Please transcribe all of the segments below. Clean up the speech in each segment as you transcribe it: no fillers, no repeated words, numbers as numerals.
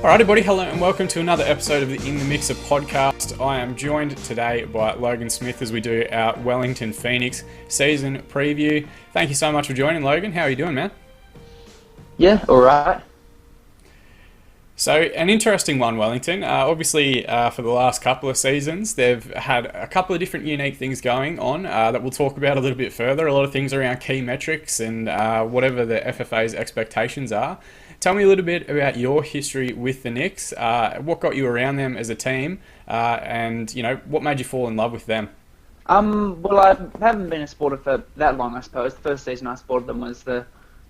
Alrighty, buddy. Hello and welcome to another episode of the In the Mixer podcast. I am joined today by Logan Smith as we do our Wellington Phoenix season preview. Thank you so much for joining, Logan. How are you doing, man? Yeah, all right. So, an interesting one, Wellington. Obviously, for the last couple of seasons, they've had a couple of different unique things going on that we'll talk about a little bit further. A lot of things around key metrics and whatever the FFA's expectations are. Tell me a little bit about your history with the Knicks. What got you around them as a team, and what made you fall in love with them? Well, I haven't been a supporter for that long, I suppose. The first season I supported them was the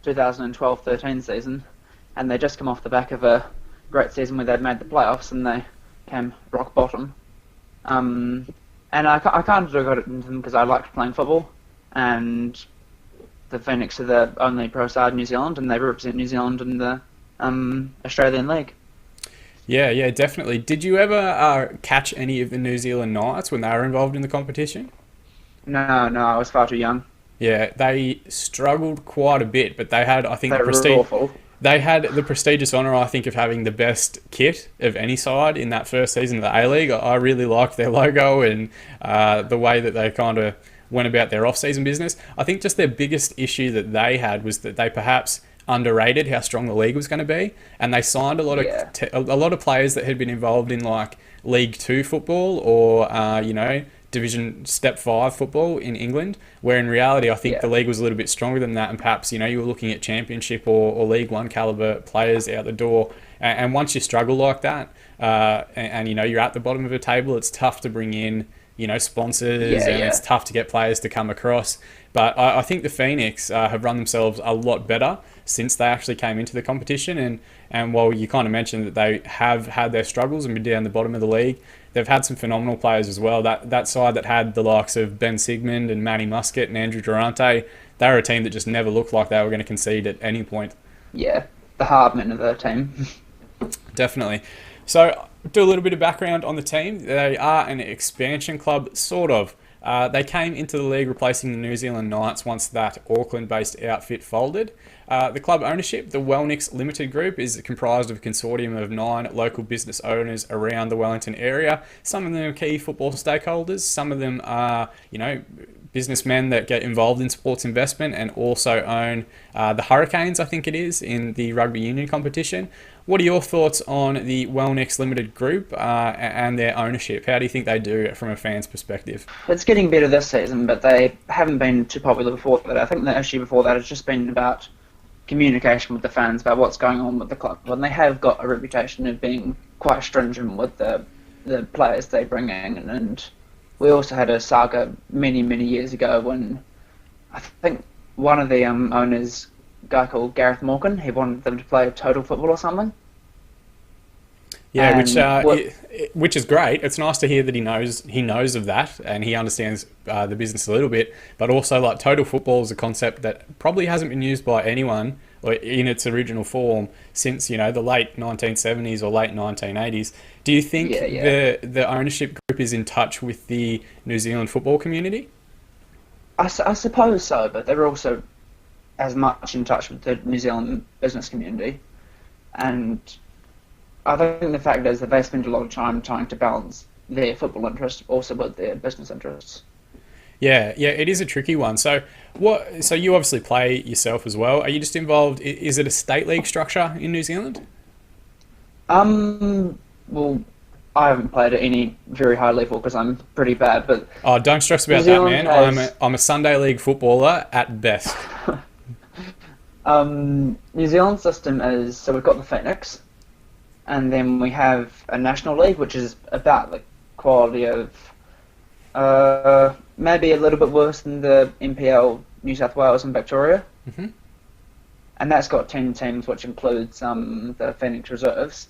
2012-13 season, and they just come off the back of a great season where they'd made the playoffs and they came rock bottom. And I kind of got into them because I liked playing football, and the Phoenix are the only pro side in New Zealand, and they represent New Zealand in the Australian League. Yeah, definitely. Did you ever catch any of the New Zealand Knights when they were involved in the competition? No, I was far too young. Yeah, they struggled quite a bit, but they had, I think, They were awful. They had the prestigious honour, I think, of having the best kit of any side in that first season of the A-League. I really liked their logo and the way that they kind of went about their off-season business. I think just their biggest issue that they had was that they perhaps underrated how strong the league was going to be, and they signed a lot of players that had been involved in like League 2 football or Division Step 5 football in England, where in reality I think the league was a little bit stronger than that, and perhaps you were looking at Championship or League 1 caliber players out the door, and once you struggle like that and you're at the bottom of a table, it's tough to bring in sponsors, and it's tough to get players to come across. But I think the Phoenix have run themselves a lot better since they actually came into the competition. And while you kind of mentioned that they have had their struggles and been down the bottom of the league, they've had some phenomenal players as well. That side that had the likes of Ben Sigmund and Manny Muscat and Andrew Durante, they were a team that just never looked like they were going to concede at any point. Yeah, the hard men of the team. Definitely. So, do a little bit of background on the team. They are an expansion club, sort of. They came into the league replacing the New Zealand Knights once that Auckland-based outfit folded. The club ownership, the Wellington Limited Group, is comprised of a consortium of 9 local business owners around the Wellington area. Some of them are key football stakeholders. Some of them are, businessmen that get involved in sports investment and also own the Hurricanes, I think it is, in the rugby union competition. What are your thoughts on the Wellington Limited Group and their ownership? How do you think they do from a fan's perspective? It's getting better this season, but they haven't been too popular before that. I think the issue before that has just been about communication with the fans about what's going on with the club. And they have got a reputation of being quite stringent with the players they bring in. And we also had a saga many years ago when I think one of the owners, a guy called Gareth Morgan, he wanted them to play total football or something. Yeah, which is great. It's nice to hear that he knows of that and he understands the business a little bit. But also, like, total football is a concept that probably hasn't been used by anyone or in its original form since the late 1970s or late 1980s. Do you think the ownership group is in touch with the New Zealand football community? I suppose so, but they're also as much in touch with the New Zealand business community, and I think the fact is that they spend a lot of time trying to balance their football interests also with their business interests. Yeah, it is a tricky one. So you obviously play yourself as well. Are you just involved? Is it a state league structure in New Zealand? Well, I haven't played at any very high level because I'm pretty bad. But don't stress about that, man. I'm a Sunday league footballer at best. New Zealand system is, so we've got the Phoenix, and then we have a national league, which is about the quality of maybe a little bit worse than the NPL, New South Wales and Victoria. Mm-hmm. And that's got 10 teams, which includes the Phoenix Reserves.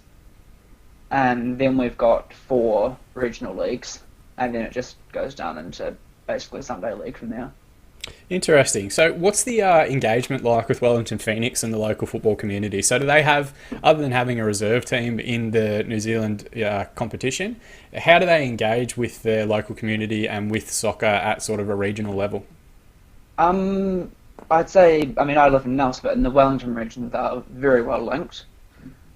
And then we've got 4 regional leagues, and then it just goes down into basically Sunday league from there. Interesting. So what's the engagement like with Wellington Phoenix and the local football community? So do they have, other than having a reserve team in the New Zealand competition, how do they engage with their local community and with soccer at sort of a regional level? I'd say, I live in Nelson, but in the Wellington region, they're very well linked.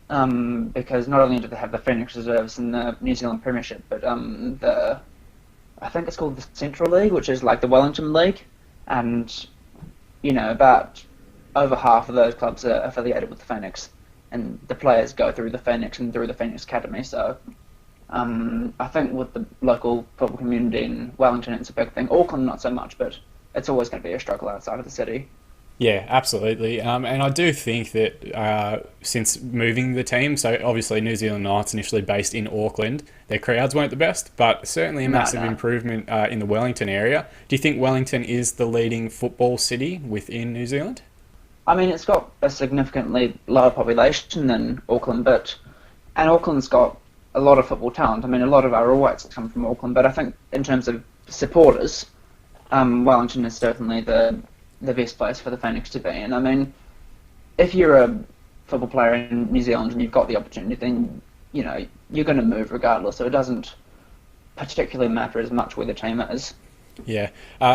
because not only do they have the Phoenix Reserves in the New Zealand Premiership, but I think it's called the Central League, which is like the Wellington League, and about over half of those clubs are affiliated with the Phoenix, and the players go through the Phoenix and through the Phoenix Academy. So I think with the local football community in Wellington, it's a big thing. Auckland, not so much, but it's always going to be a struggle outside of the city. Yeah, absolutely. And I do think that since moving the team, so obviously New Zealand Knights initially based in Auckland, their crowds weren't the best, but certainly a massive improvement in the Wellington area. Do you think Wellington is the leading football city within New Zealand? I mean, it's got a significantly lower population than Auckland, and Auckland's got a lot of football talent. I mean, a lot of our all-whites come from Auckland, but I think in terms of supporters, Wellington is certainly the best place for the Phoenix to be. And I mean, if you're a football player in New Zealand and you've got the opportunity, then you're going to move regardless. So it doesn't particularly matter as much where the team is. Yeah,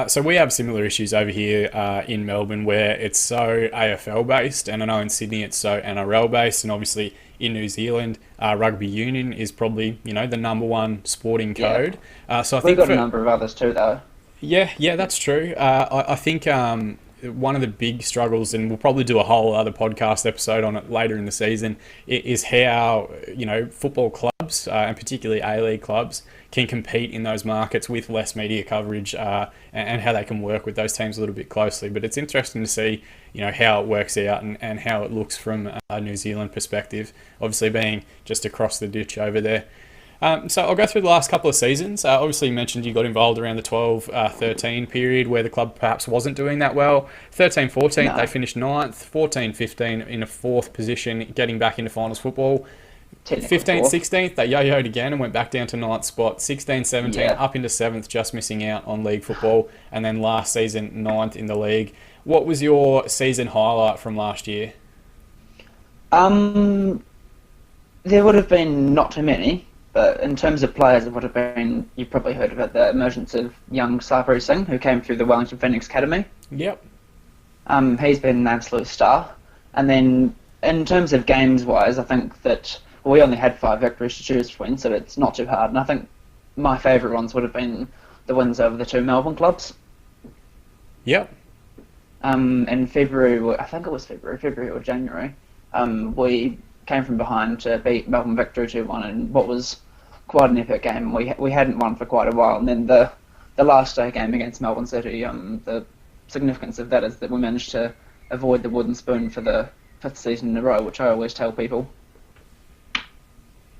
so we have similar issues over here in Melbourne where it's so AFL based, and I know in Sydney it's so NRL based, and obviously in New Zealand rugby union is probably the number one sporting code. So I think we've got a number of others too, though. Yeah, that's true. I think one of the big struggles, and we'll probably do a whole other podcast episode on it later in the season, is how football clubs and particularly A-League clubs can compete in those markets with less media coverage and how they can work with those teams a little bit closely. But it's interesting to see how it works out and how it looks from a New Zealand perspective, obviously being just across the ditch over there. So I'll go through the last couple of seasons. Obviously, you mentioned you got involved around the 12-13 period where the club perhaps wasn't doing that well. 13-14, they finished 9th. 14-15 in a 4th position, getting back into finals football. 15-16, they yo-yoed again and went back down to 9th spot. 16-17, up into 7th, just missing out on league football. And then last season, 9th in the league. What was your season highlight from last year? There would have been not too many. But in terms of players, it would have been, you've probably heard about the emergence of young Sarpari Singh, who came through the Wellington Phoenix Academy. Yep. He's been an absolute star. And then in terms of games-wise, I think that we only had 5 victories to choose between, so it's not too hard. And I think my favourite ones would have been the wins over the 2 Melbourne clubs. Yep. In February, I think it was February or January, we came from behind to beat Melbourne Victory 2-1 in what was quite an epic game. We hadn't won for quite a while, and then the last day game against Melbourne City, the significance of that is that we managed to avoid the wooden spoon for the 5th season in a row, which I always tell people.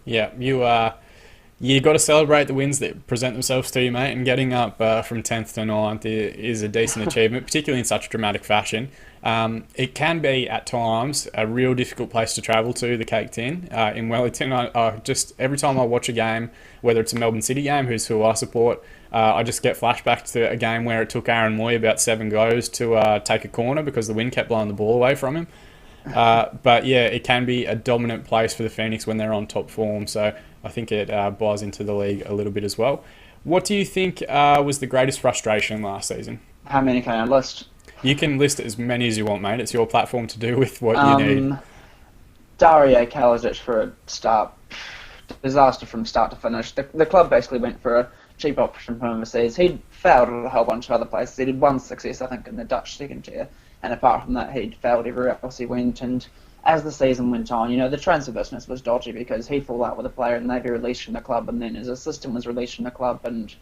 Yeah, you got to celebrate the wins that present themselves to you, mate, and getting up from 10th to 9th is a decent achievement, particularly in such dramatic fashion. It can be, at times, a real difficult place to travel to, the Cake Tin. In Wellington, I just every time I watch a game, whether it's a Melbourne City game, who I support, I just get flashbacks to a game where it took Aaron Moy about 7 goes to take a corner because the wind kept blowing the ball away from him. But yeah, it can be a dominant place for the Phoenix when they're on top form, so I think it buys into the league a little bit as well. What do you think was the greatest frustration last season? How many can I list? You can list as many as you want, mate. It's your platform to do with what you need. Dario Kalajic for a start. Disaster from start to finish. The club basically went for a cheap option from overseas. He'd failed at a whole bunch of other places. He did one success, I think, in the Dutch second tier. And apart from that, he'd failed everywhere else he went. And as the season went on, the transfer business was dodgy because he'd fall out with a player and they'd be released from the club, and then his assistant was released from the club, and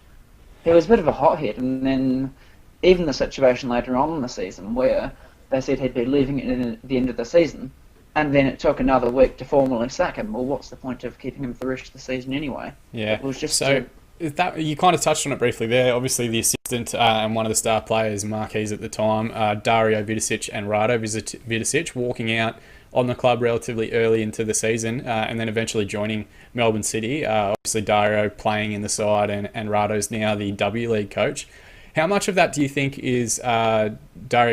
he was a bit of a hothead. And then even the situation later on in the season where they said he'd be leaving at the end of the season, and then it took another week to formally sack him. Well, what's the point of keeping him for the rest of the season anyway? Yeah. It was just so. That you kind of touched on it briefly there. Obviously, the assistant and one of the star players, marquees at the time, Dario Vidicic and Rado Vidicic, walking out on the club relatively early into the season, and then eventually joining Melbourne City. Obviously, Dario playing in the side, and Rado's now the W League coach. How much of that do you think is Dario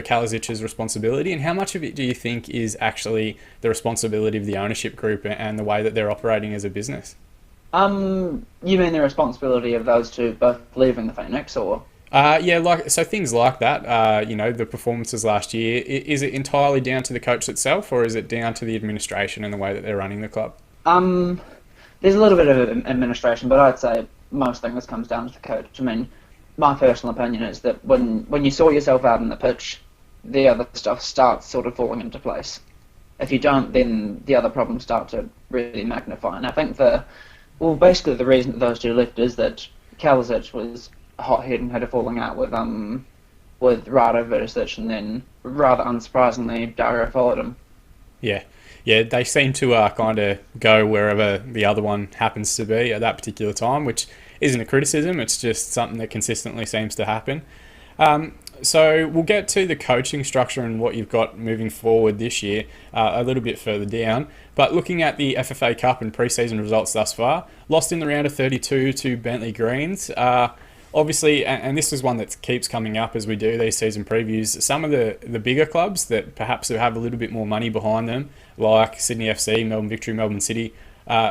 Kalazic's responsibility, and how much of it do you think is actually the responsibility of the ownership group and the way that they're operating as a business? You mean the responsibility of those two both leaving the Phoenix, or? Yeah, like so things like that. The performances last year. Is it entirely down to the coach itself, or is it down to the administration and the way that they're running the club? Um, there's a little bit of administration, but I'd say most things comes down to the coach. I mean, my personal opinion is that when you sort yourself out on the pitch, the other stuff starts sort of falling into place. If you don't, then the other problems start to really magnify. And I think basically the reason that those two left is that Kalisic was hothead and had a falling out with Rado Verdicic, and then rather unsurprisingly, Dario followed him. Yeah, yeah, they seem to kind of go wherever the other one happens to be at that particular time, which isn't a criticism. It's just something that consistently seems to happen. So we'll get to the coaching structure and what you've got moving forward this year a little bit further down. But looking at the FFA Cup and pre-season results thus far, lost in the round of 32 to Bentley Greens. Obviously, and this is one that keeps coming up as we do these season previews, some of the bigger clubs that perhaps have a little bit more money behind them, like Sydney FC, Melbourne Victory, Melbourne City,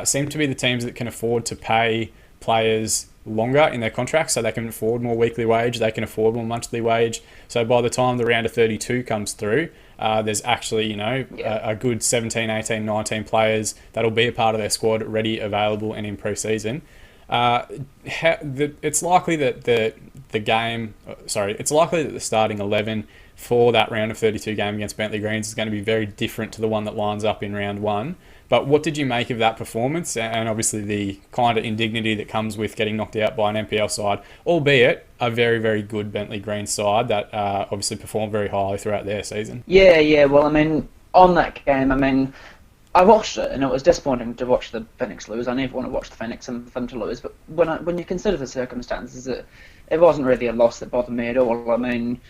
seem to be the teams that can afford to pay players longer in their contracts, so they can afford more weekly wage, they can afford more monthly wage. So by the time the round of 32 comes through, there's actually, a good 17, 18, 19 players that'll be a part of their squad ready, available, and in pre-season. It's likely that it's likely that the starting 11 for that round of 32 game against Bentley Greens is going to be very different to the one that lines up in round one. But what did you make of that performance, and obviously the kind of indignity that comes with getting knocked out by an NPL side, albeit a very, very good Bentley Greens side that obviously performed very highly throughout their season? Yeah. Well, I mean, on that game, I watched it, and it was disappointing to watch the Phoenix lose. I never want to watch the Phoenix and them to lose, but when you consider the circumstances, it wasn't really a loss that bothered me at all. I mean,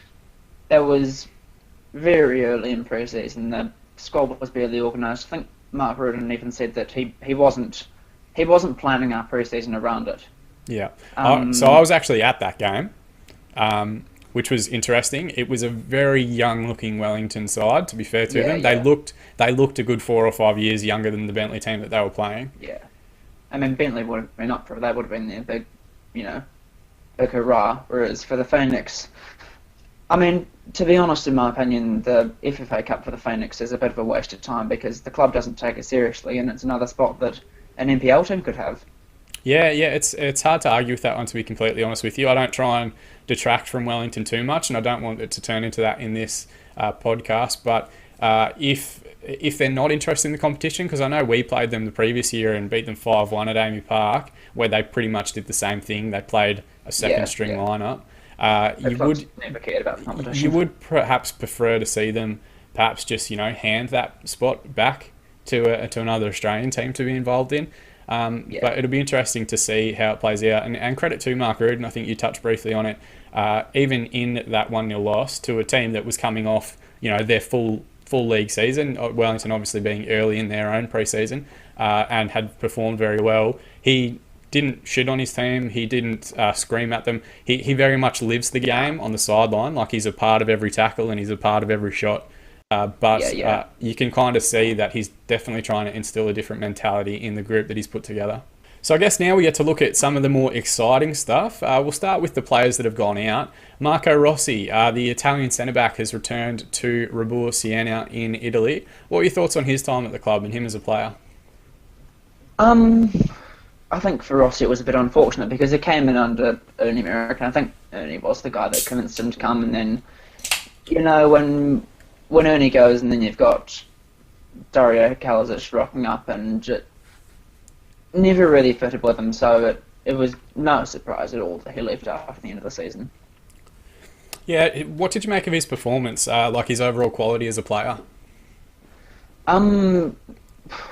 it was very early in pre-season. The squad was barely organised. I think Mark Rudin even said that he wasn't planning our pre-season around it. Yeah. So I was actually at that game, which was interesting. It was a very young-looking Wellington side, to be fair to them. They looked a good 4 or 5 years younger than the Bentley team that they were playing. Yeah. I mean, Bentley would have been up for it. They would have been their big hurrah. Whereas for the Phoenix, I mean, to be honest, in my opinion, the FFA Cup for the Phoenix is a bit of a waste of time because the club doesn't take it seriously, and it's another spot that an NPL team could have. Yeah, it's hard to argue with that one, to be completely honest with you. I don't try and detract from Wellington too much, and I don't want it to turn into that in this podcast. But if they're not interested in the competition, because I know we played them the previous year and beat them 5-1 at Amy Park, where they pretty much did the same thing. They played a second-string lineup. Never cared about the competition. You would perhaps prefer to see them perhaps just hand that spot back to another Australian team to be involved in. But it'll be interesting to see how it plays out. And credit to Mark Rudin, I think you touched briefly on it. Even in that 1-0 loss to a team that was coming off their full league season, Wellington obviously being early in their own pre-season, and had performed very well. He didn't shit on his team. He didn't scream at them. He very much lives the game on the sideline, like he's a part of every tackle and he's a part of every shot. But you can kind of see that he's definitely trying to instill a different mentality in the group that he's put together. So I guess now we get to look at some of the more exciting stuff. We'll start with the players that have gone out. Marco Rossi, the Italian centre-back, has returned to Rebour Siena in Italy. What are your thoughts on his time at the club and him as a player? I think for Rossi it was a bit unfortunate because he came in under Ernie Merrick, and I think Ernie was the guy that convinced him to come, and then, when Ernie goes and then you've got Dario Kalisic rocking up, and it never really fitted with him, so it was no surprise at all that he left after the end of the season. Yeah, what did you make of his performance, like his overall quality as a player?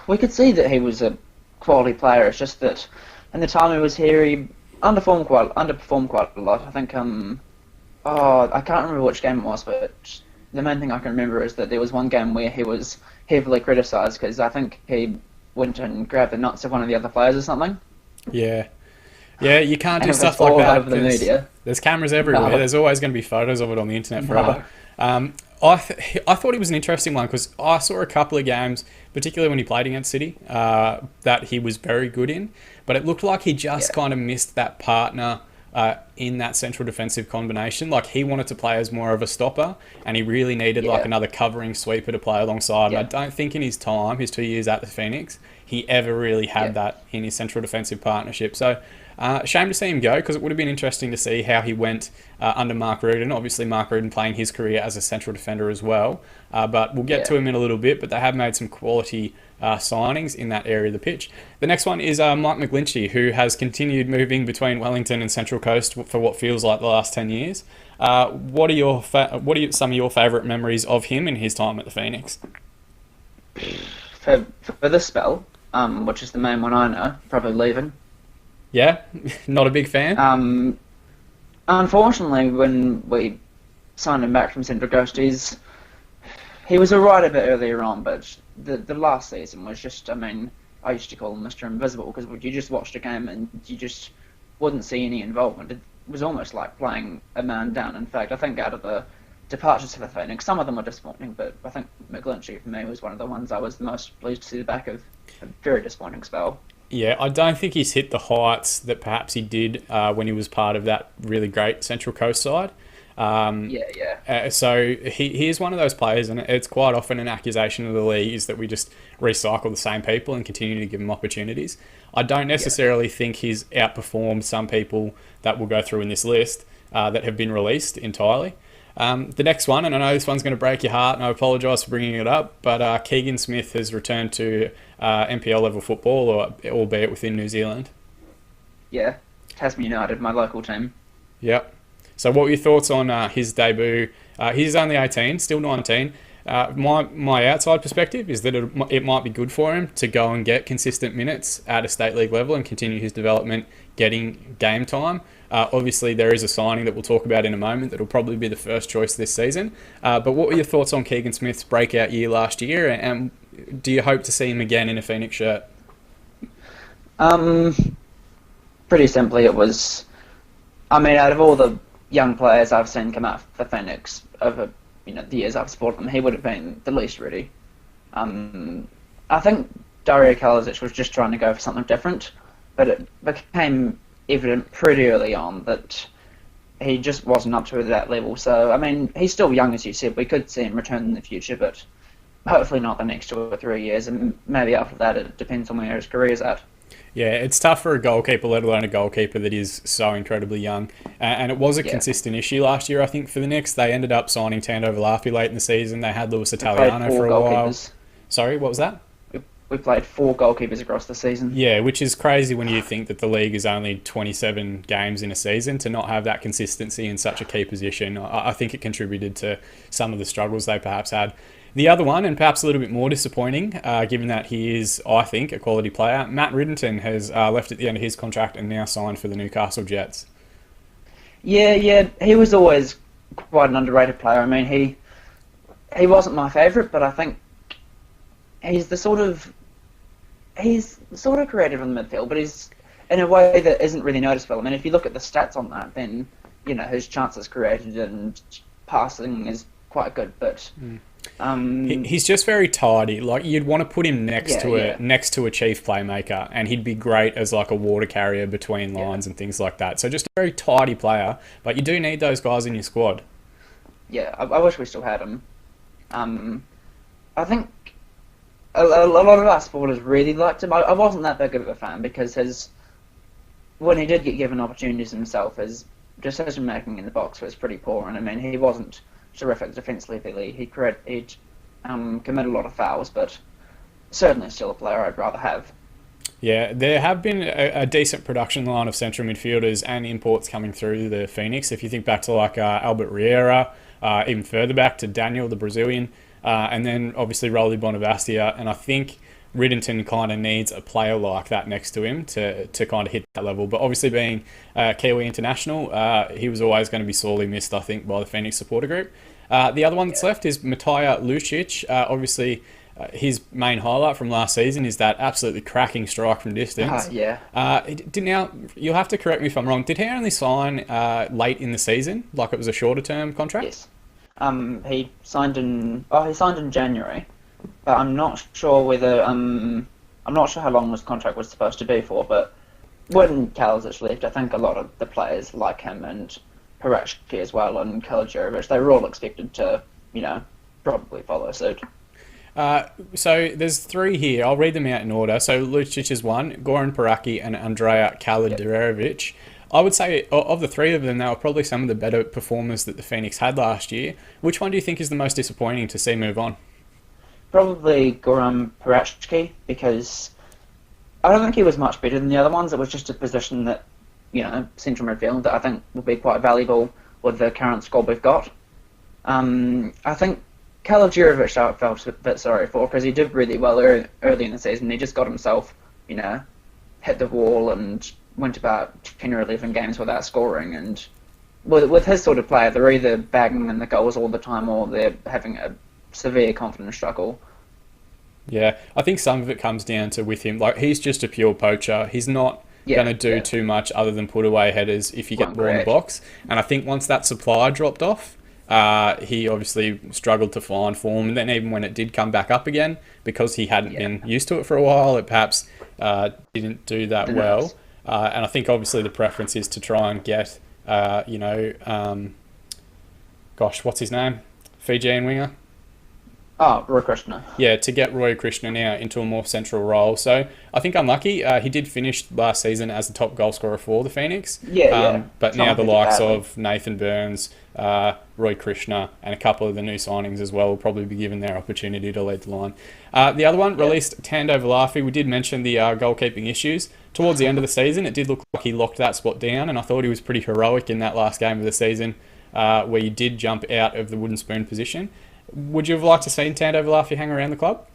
We could see that he was a quality player. It's just that in the time he was here, he underperformed quite a lot. I think I can't remember which game it was, but the main thing I can remember is that there was one game where he was heavily criticised because I think he went and grabbed the nuts of one of the other players or something. Yeah, you can't do stuff like that. Over the media. There's cameras everywhere. No. There's always going to be photos of it on the internet forever. No. I thought he was an interesting one because I saw a couple of games, particularly when he played against City, that he was very good in, but it looked like he just kind of missed that partner in that central defensive combination. Like, he wanted to play as more of a stopper, and he really needed like another covering sweeper to play alongside. And I don't think in his time, his 2 years at the Phoenix, he ever really had that in his central defensive partnership. So shame to see him go, because it would have been interesting to see how he went under Mark Rudin. Obviously, Mark Rudin playing his career as a central defender as well. But we'll get to him in a little bit. But they have made some quality signings in that area of the pitch. The next one is Mike McGlinchey, who has continued moving between Wellington and Central Coast for what feels like the last 10 years. What are some of your favourite memories of him in his time at the Phoenix? For this spell, which is the main one I know, probably leaving. Yeah, not a big fan. Unfortunately, when we signed him back from Central Coast, he was alright a bit earlier on, but the last season was just, I used to call him Mr. Invisible, because you just watched a game and you just wouldn't see any involvement. It was almost like playing a man down. In fact, I think out of the departures for the Phoenix, some of them were disappointing, but I think McGlinchey for me was one of the ones I was the most pleased to see the back of. A very disappointing spell. Yeah, I don't think he's hit the heights that perhaps he did when he was part of that really great Central Coast side. So he is one of those players, and it's quite often an accusation of the league is that we just recycle the same people and continue to give them opportunities. I don't necessarily think he's outperformed some people that will go through in this list that have been released entirely. The next one, and I know this one's going to break your heart, and I apologise for bringing it up, but Keegan Smith has returned to NPL level football, or albeit within New Zealand. Yeah, Tasman United, my local team. Yep. So what were your thoughts on his debut? He's only 18, still 19. My outside perspective is that it might be good for him to go and get consistent minutes at a state league level and continue his development, getting game time. Obviously, there is a signing that we'll talk about in a moment that will probably be the first choice this season. But what were your thoughts on Keegan Smith's breakout year last year, and do you hope to see him again in a Phoenix shirt? Pretty simply, it was... out of all the young players I've seen come out for Phoenix over the years I've supported them, he would have been the least ready. I think Dario Kalazic was just trying to go for something different, but it became evident pretty early on that he just wasn't up to that level. So, he's still young, as you said. We could see him return in the future, but hopefully not the next 2 or 3 years, and maybe after that it depends on where his career's at. Yeah, it's tough for a goalkeeper, let alone a goalkeeper that is so incredibly young. And it was a consistent issue last year, I think, for the Knicks. They ended up signing Tando Valafi late in the season. They had Luis Italiano for a while. Sorry, what was that? We played 4 goalkeepers across the season. Yeah, which is crazy when you think that the league is only 27 games in a season. To not have that consistency in such a key position, I think it contributed to some of the struggles they perhaps had. The other one, and perhaps a little bit more disappointing, given that he is, I think, a quality player, Matt Riddington has left at the end of his contract and now signed for the Newcastle Jets. Yeah, he was always quite an underrated player. He wasn't my favourite, but I think he's the sort of creative in the midfield, but he's in a way that isn't really noticeable. If you look at the stats on that, then his chances created and passing is quite good, but he's just very tidy. Like, you'd want to put him next to a chief playmaker, and he'd be great as like a water carrier between lines and things like that. So just a very tidy player, but you do need those guys in your squad. Yeah, I wish we still had him. I think a lot of our supporters really liked him. I wasn't that big of a fan because when he did get given opportunities himself, his decision making in the box was pretty poor, and he wasn't terrific defensively. He'd commit a lot of fouls, but certainly still a player I'd rather have. Yeah, there have been a decent production line of central midfielders and imports coming through the Phoenix. If you think back to like Albert Riera, even further back to Daniel, the Brazilian, and then obviously Rolly Bonavastia, and I think Riddington kind of needs a player like that next to him to kind of hit that level. But obviously being Kiwi international, he was always going to be sorely missed, I think, by the Phoenix supporter group. The other one that's left is Matija Lucic. Obviously, his main highlight from last season is that absolutely cracking strike from distance. Now, you'll have to correct me if I'm wrong. Did he only sign late in the season, like it was a shorter term contract? Yes. He signed in January. But I'm not sure whether I'm not sure how long this contract was supposed to be for. But when Kalisic left, I think a lot of the players like him and Parashki as well and Kalijevic, they were all expected to, probably follow suit. So there's three here. I'll read them out in order. So Lucic is one, Goran Paraki and Andrea Kalijevic. I would say of the three of them, they were probably some of the better performers that the Phoenix had last year. Which one do you think is the most disappointing to see move on? Probably Goran Parashki, because I don't think he was much better than the other ones. It was just a position that, central midfield, that I think will be quite valuable with the current squad we've got. I think Kalijevic I felt a bit sorry for, because he did really well early in the season. He just got himself, hit the wall and went about 10 or 11 games without scoring. And with his sort of player, they're either bagging in the goals all the time or they're having a severe confidence struggle. Yeah, I think some of it comes down to with him, like he's just a pure poacher. He's not going to do too much other than put away headers if you get the ball in the box. And I think once that supply dropped off, he obviously struggled to find form. And then even when it did come back up again, because he hadn't been used to it for a while, it perhaps didn't do that well. And I think obviously the preference is to try and get, what's his name? Fijian winger? Oh, Roy Krishna. Yeah, to get Roy Krishna now into a more central role. So I think unlucky. He did finish last season as the top goal scorer for the Phoenix. But now the likes of Nathan Burns, Roy Krishna, and a couple of the new signings as well will probably be given their opportunity to lead the line. The other one, released Tando Valafi. We did mention the goalkeeping issues. Towards the end of the season, it did look like he locked that spot down, and I thought he was pretty heroic in that last game of the season where he did jump out of the wooden spoon position. Would you have liked to see Tando Valafi hang around the club?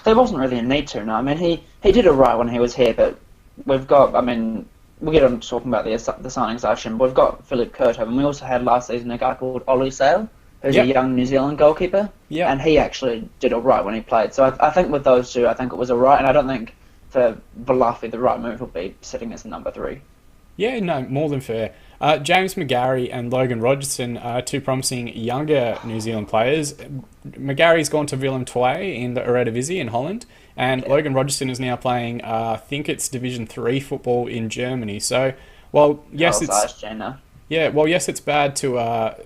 There wasn't really a need to, no. I mean, he did alright when he was here, but we've got, we'll get on to talking about the signings, I assume, but we've got Philip Kurtov, and we also had last season a guy called Ollie Sale, who's a young New Zealand goalkeeper, and he actually did alright when he played. So I think with those two, I think it was alright, and I don't think for Valafi the right move will be sitting as number 3. Yeah, no, more than fair. James McGarry and Logan Rogerson are two promising younger New Zealand players. McGarry's gone to Willem II in the Eredivisie in Holland, and Logan Rogerson is now playing, I think it's Division 3 football in Germany. So, yes, it's bad to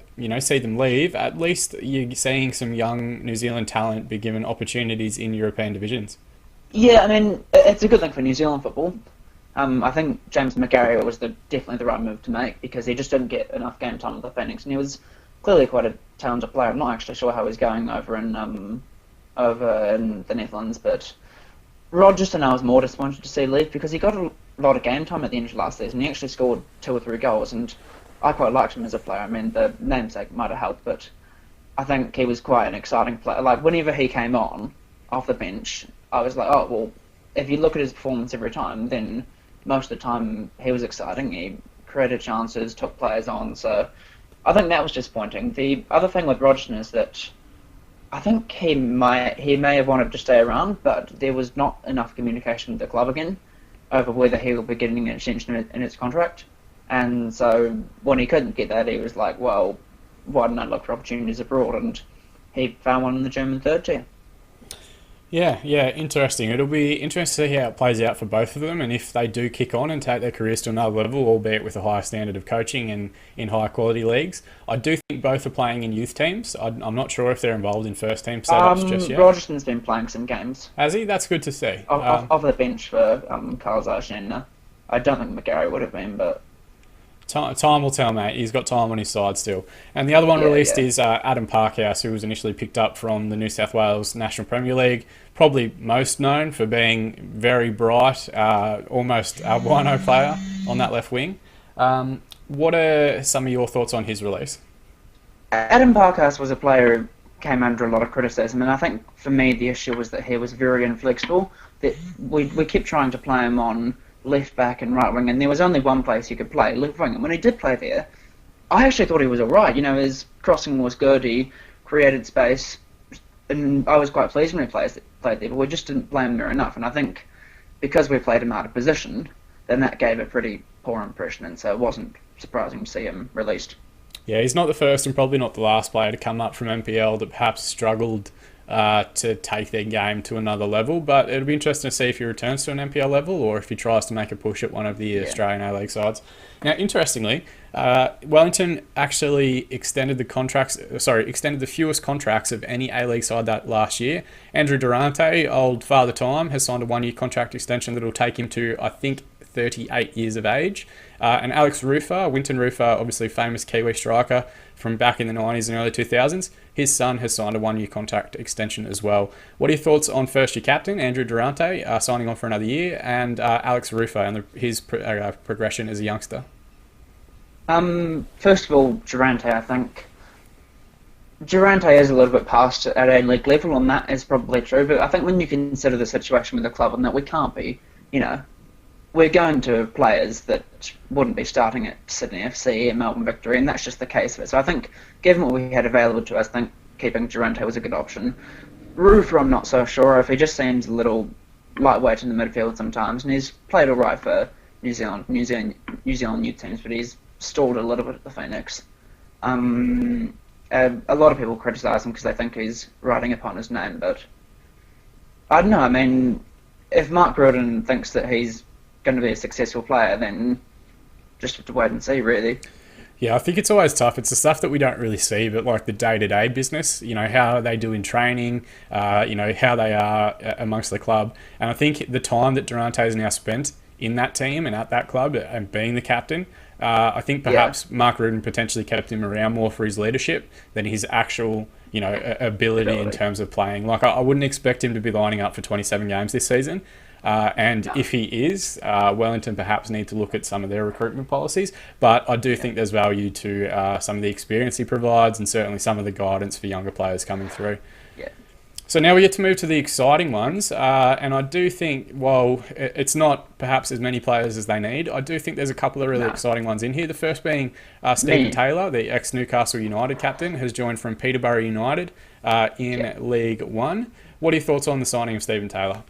see them leave. At least you're seeing some young New Zealand talent be given opportunities in European divisions. Yeah, it's a good thing for New Zealand football. I think James McGarry was definitely the right move to make, because he just didn't get enough game time with the Phoenix, and he was clearly quite a talented player. I'm not actually sure how he's going over in the Netherlands, but Rogerson I was more disappointed to see leave, because he got a lot of game time at the end of last season. He actually scored 2 or 3 goals, and I quite liked him as a player. The namesake might have helped, but I think he was quite an exciting player. Like, whenever he came on off the bench, I was like, oh, well, if you look at his performance every time, then most of the time he was exciting. He created chances, took players on, so I think that was disappointing. The other thing with Rogerson is that I think he may have wanted to stay around, but there was not enough communication with the club again over whether he will be getting an extension in his contract. And so when he couldn't get that, he was like, well, why didn't I look for opportunities abroad? And he found one in the German third tier. Yeah, interesting. It'll be interesting to see how it plays out for both of them, and if they do kick on and take their careers to another level, albeit with a higher standard of coaching and in higher quality leagues. I do think both are playing in youth teams. I'm not sure if they're involved in first team setups just yet. Rogerson's been playing some games. Has he? That's good to see. Off the bench for Karlsruhe. I don't think McGarry would have been, but Time will tell, mate. He's got time on his side still. And the other one released is Adam Parkhouse, who was initially picked up from the New South Wales National Premier League. Probably most known for being very bright, almost albino player on that left wing. What are some of your thoughts on his release? Adam Parkhouse was a player who came under a lot of criticism, and I think for me the issue was that he was very inflexible. That we kept trying to play him on left back and right wing, and there was only one place he could play, left wing. And when he did play there, I actually thought he was alright. His crossing was good, he created space, and I was quite pleased when he played there, but we just didn't play him there enough. And I think because we played him out of position, then that gave a pretty poor impression, and so it wasn't surprising to see him released. Yeah, he's not the first and probably not the last player to come up from MPL that perhaps struggled to take their game to another level. But it'll be interesting to see if he returns to an NPL level or if he tries to make a push at one of the Australian A-League sides. Now, interestingly, Wellington actually extended the fewest contracts of any A-League side that last year. Andrew Durante, old Father Time, has signed a 1-year contract extension that will take him to, I think, 38 years of age. And Alex Rufer, Winton Rufer, obviously famous Kiwi striker from back in the 90s and early 2000s, his son has signed a 1-year contract extension as well. What are your thoughts on first-year captain Andrew Durante signing on for another year, and Alex Rufer and his progression as a youngster? First of all, Durante, I think. Durante is a little bit past at A-League level, and that is probably true, but I think when you consider the situation with the club and that we can't be, we're going to players that wouldn't be starting at Sydney FC and Melbourne Victory, and that's just the case of it. So I think, given what we had available to us, I think keeping Durante was a good option. Rufer, I'm not so sure if he just seems a little lightweight in the midfield sometimes, and he's played all right for New Zealand youth teams, but he's stalled a little bit at the Phoenix. A lot of people criticise him because they think he's riding upon his name, but I don't know. I mean, if Mark Grodin thinks that he's going to be a successful player, then just have to wait and see, really. Yeah, I think it's always tough. It's the stuff that we don't really see, but like the day-to-day business, how they do in training, how they are amongst the club. And I think the time that Durante has now spent in that team and at that club and being the captain, I think perhaps Mark Rudan potentially kept him around more for his leadership than his actual, ability in terms of playing. Like, I wouldn't expect him to be lining up for 27 games this season. If he is, Wellington perhaps need to look at some of their recruitment policies. But I do think there's value to some of the experience he provides and certainly some of the guidance for younger players coming through. Yeah. So now we get to move to the exciting ones. And I do think, while it's not perhaps as many players as they need, I do think there's a couple of really exciting ones in here. The first being Stephen Taylor, the ex-Newcastle United captain, has joined from Peterborough United in League One. What are your thoughts on the signing of Stephen Taylor?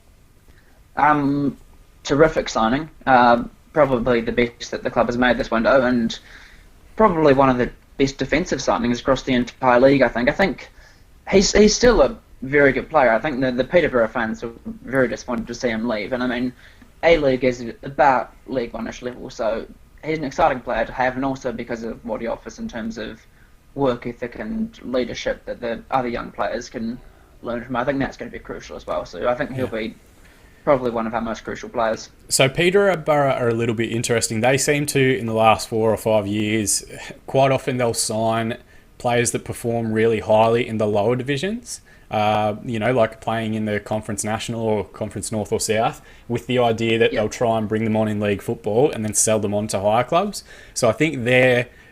Terrific signing. Probably the best that the club has made this window, and probably one of the best defensive signings across the entire league. I think he's still a very good player. I think the Peterborough fans were very disappointed to see him leave, and I mean, A-League is about League One-ish level, so he's an exciting player to have, and also because of what he offers in terms of work ethic and leadership that the other young players can learn from. I think that's going to be crucial as well. So I think he'll be probably one of our most crucial players. So Peterborough are a little bit interesting. They seem to, in the last 4 or 5 years, quite often they'll sign players that perform really highly in the lower divisions. Like playing in the Conference National or Conference North or South, with the idea that they'll try and bring them on in league football and then sell them on to higher clubs. So I think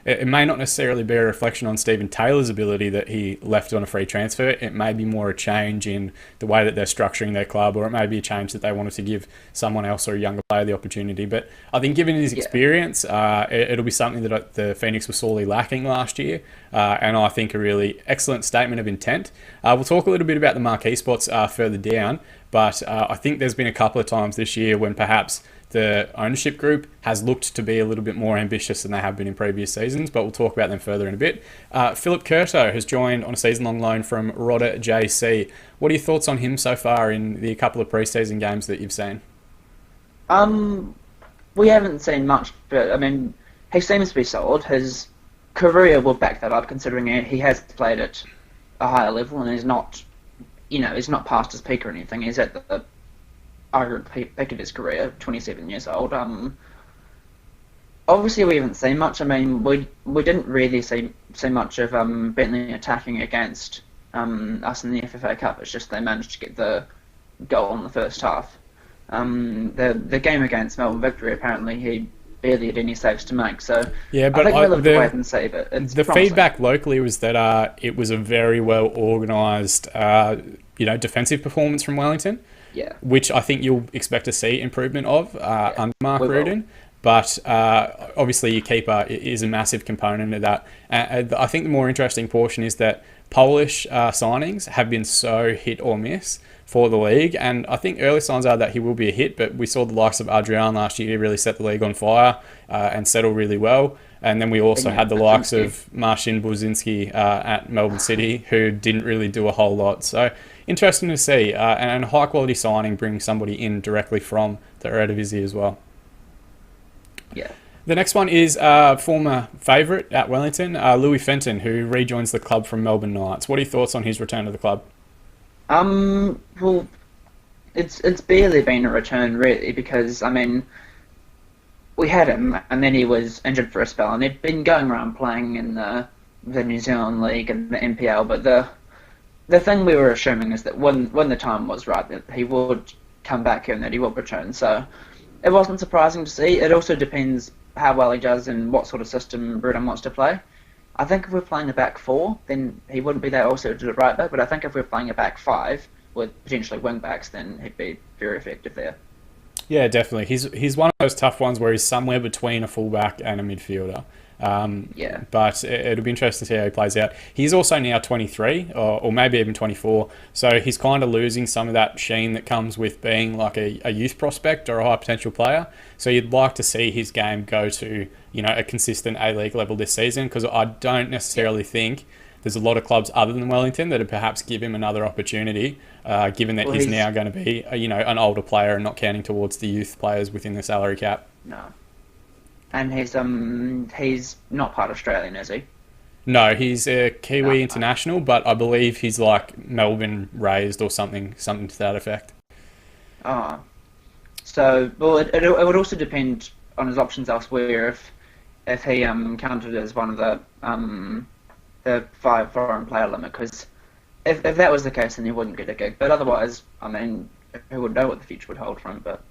it may not necessarily be a reflection on Stephen Taylor's ability that he left on a free transfer. It may be more a change in the way that they're structuring their club, or it may be a change that they wanted to give someone else or a younger player the opportunity. But I think given his experience, it'll be something that the Phoenix were sorely lacking last year, and I think a really excellent statement of intent. We'll talk a little bit about the marquee spots further down, but I think there's been a couple of times this year when perhaps the ownership group has looked to be a little bit more ambitious than they have been in previous seasons, but we'll talk about them further in a bit. Philip Curto has joined on a season-long loan from Rodder JC. What are your thoughts on him so far in the couple of pre-season games that you've seen? We haven't seen much, but I mean, he seems to be solid. His career will back that up, considering he has played at a higher level and he's not past his peak or anything. He's at the peak of his career, 27 years old. Obviously, we haven't seen much. I mean, we didn't really see much of Bentley attacking against us in the FFA Cup. It's just they managed to get the goal in the first half. The game against Melbourne Victory, apparently he barely had any saves to make. So yeah, but I think we'll have to wait and see. But it's the promising. feedback locally was that it was a very well organised, defensive performance from Wellington. Yeah. Which I think you'll expect to see improvement of under Mark Rudan. But obviously your keeper is a massive component of that. I think the more interesting portion is that Polish signings have been so hit or miss for the league, and I think early signs are that he will be a hit, but we saw the likes of Adrian last year really set the league on fire and settle really well. And then we also had the likes of Marcin Buzinski at Melbourne City, who didn't really do a whole lot. So, interesting to see. And a high quality signing, bringing somebody in directly from the Eredivisie as well. Yeah. The next one is former favourite at Wellington, Louis Fenton, who rejoins the club from Melbourne Knights. What are your thoughts on his return to the club? Well, it's barely been a return really, because I mean, we had him and then he was injured for a spell, and he'd been going around playing in the New Zealand League and the NPL. But the thing we were assuming is that when the time was right, that he would come back here and that he would return. So it wasn't surprising to see. It also depends how well he does and what sort of system Bruton wants to play. I think if we're playing a back four, then he wouldn't be that also to the right back. But I think if we're playing a back five with potentially wing backs, then he'd be very effective there. Yeah, definitely. He's one of those tough ones where he's somewhere between a fullback and a midfielder. Yeah. But it'll be interesting to see how he plays out. He's also now 23, or maybe even 24, so he's kind of losing some of that sheen that comes with being like a youth prospect or a high potential player. So you'd like to see his game go to, you know, a consistent A-League level this season, because I don't necessarily think there's a lot of clubs other than Wellington that would perhaps give him another opportunity, given that he's now going to be, you know, an older player and not counting towards the youth players within the salary cap. No. And he's not part Australian, is he? No, he's a Kiwi international, but I believe he's like Melbourne raised or something to that effect. Oh. So, well, it would also depend on his options elsewhere if he counted as one of the 5 foreign player limit, because if that was the case, then he wouldn't get a gig. But otherwise, I mean, who would know what the future would hold for him? But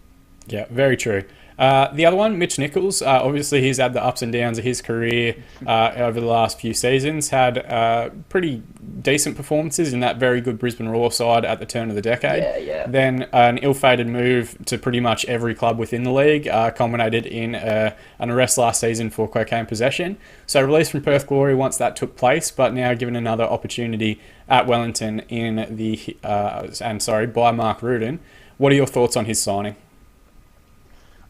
yeah, very true. The other one, Mitch Nichols, obviously he's had the ups and downs of his career over the last few seasons, had pretty decent performances in that very good Brisbane Roar side at the turn of the decade. Yeah. Then an ill-fated move to pretty much every club within the league, culminated in an arrest last season for cocaine possession. So released from Perth Glory once that took place, but now given another opportunity at Wellington by Mark Rudan. What are your thoughts on his signing?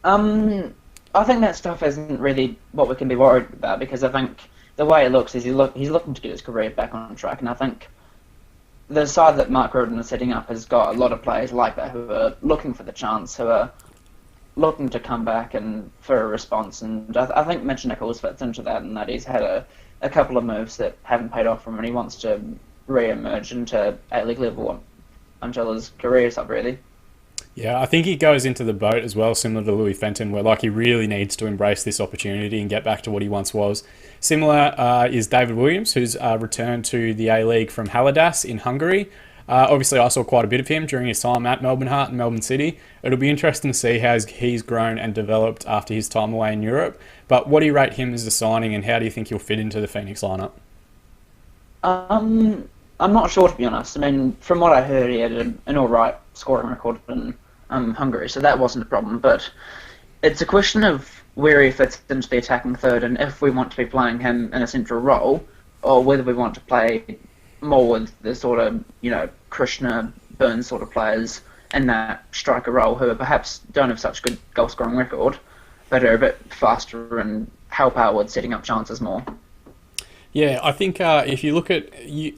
I think that stuff isn't really what we can be worried about, because I think the way it looks is he's looking to get his career back on track, and I think the side that Mark Rudan is setting up has got a lot of players like that who are looking for the chance, who are looking to come back and for a response, and I think Mitch Nichols fits into that, and that he's had a couple of moves that haven't paid off for him, and he wants to re-emerge into A-League level until his career's up, really. Yeah, I think he goes into the boat as well, similar to Louis Fenton, where like he really needs to embrace this opportunity and get back to what he once was. Similar is David Williams, who's returned to the A-League from Haladas in Hungary. Obviously, I saw quite a bit of him during his time at Melbourne Heart and Melbourne City. It'll be interesting to see how he's grown and developed after his time away in Europe. But what do you rate him as a signing, and how do you think he'll fit into the Phoenix lineup? I'm not sure, to be honest. I mean, from what I heard, he had an alright scoring record in Hungary, so that wasn't a problem. But it's a question of where he fits into the attacking third, and if we want to be playing him in a central role, or whether we want to play more with the sort of, you know, Krishna, Burns sort of players in that striker role, who perhaps don't have such good goal scoring record, but are a bit faster and help out with setting up chances more. Yeah, I think if you look at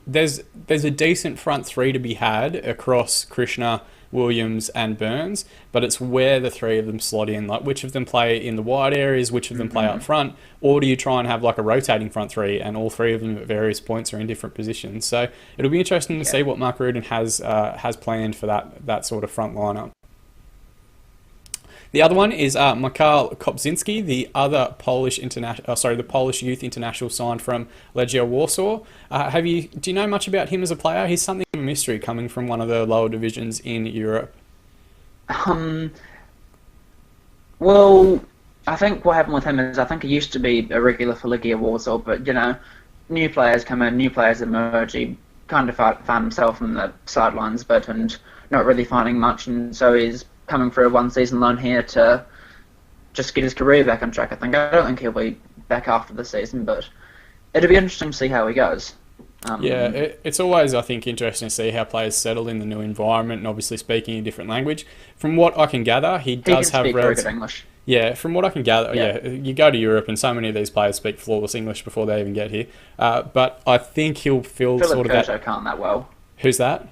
there's a decent front three to be had across Krishna, Williams and Burns, but it's where the three of them slot in, like which of them play in the wide areas, which of them play up front, or do you try and have like a rotating front three and all three of them at various points are in different positions. So it'll be interesting to see what Mark Rudan has planned for that sort of front lineup. The other one is Mikhail Kopczynski, the other the Polish youth international signed from Legia Warsaw. Do you know much about him as a player? He's something of a mystery coming from one of the lower divisions in Europe. Well, I think what happened with him is I think he used to be a regular for Legia Warsaw, but you know, new players come in, new players emerge. He kind of found himself on the sidelines, and not really finding much, and so he's coming for a one-season loan here to just get his career back on track. I don't think he'll be back after the season, but it'll be interesting to see how he goes. It's always, I think, interesting to see how players settle in the new environment and obviously speaking a different language. From what I can gather, he does have very good English. Yeah, from what I can gather, you go to Europe and so many of these players speak flawless English before they even get here. But I think he'll feel Philip sort of Couto that. can't that well. Who's that?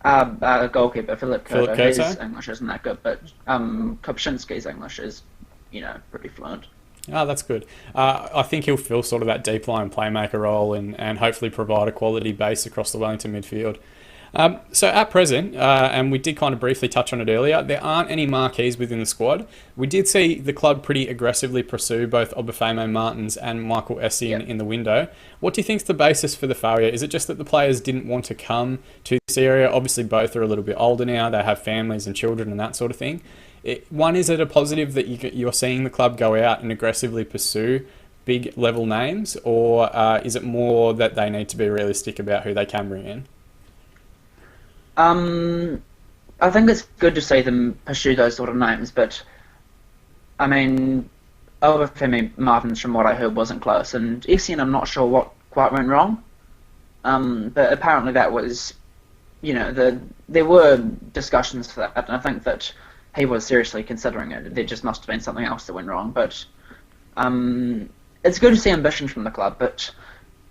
Goalkeeper Philip Philip Curto. Curto? His English isn't that good, but Kopczynski's English is, pretty fluent. Oh, that's good. I think he'll fill sort of that deep line playmaker role and hopefully provide a quality base across the Wellington midfield. So at present, and we did kind of briefly touch on it earlier, there aren't any marquees within the squad. We did see the club pretty aggressively pursue both Obafemi Martins and Michael Essien in the window. What do you think's the basis for the failure? Is it just that the players didn't want to come to this area? Obviously, both are a little bit older now. They have families and children and that sort of thing. Is it a positive that you're seeing the club go out and aggressively pursue big level names, or is it more that they need to be realistic about who they can bring in? I think it's good to see them pursue those sort of names, but I mean, Obafemi Martins, from what I heard, wasn't close, and Essien, I'm not sure what quite went wrong. But apparently that was, there were discussions for that, and I think that he was seriously considering it. There just must have been something else that went wrong, but it's good to see ambition from the club. But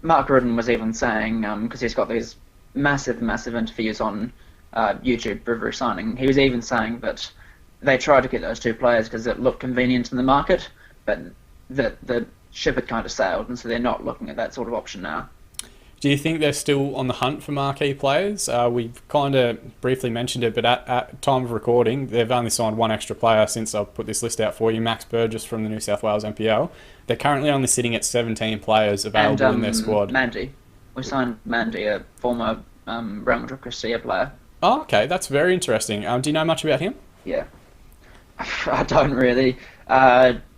Mark Rudden was even saying, because he's got these massive interviews on YouTube for every signing, he was even saying that they tried to get those two players because it looked convenient in the market, but the ship had kind of sailed, and so they're not looking at that sort of option now. Do you think they're still on the hunt for marquee players? We've kind of briefly mentioned it, but at time of recording, they've only signed one extra player since I've put this list out for you, Max Burgess from the New South Wales NPL. They're currently only sitting at 17 players available in their squad. Mandy. We signed Mandy, a former Real Madrid Castilla player. Oh, okay, that's very interesting. Do you know much about him? Yeah. I don't really.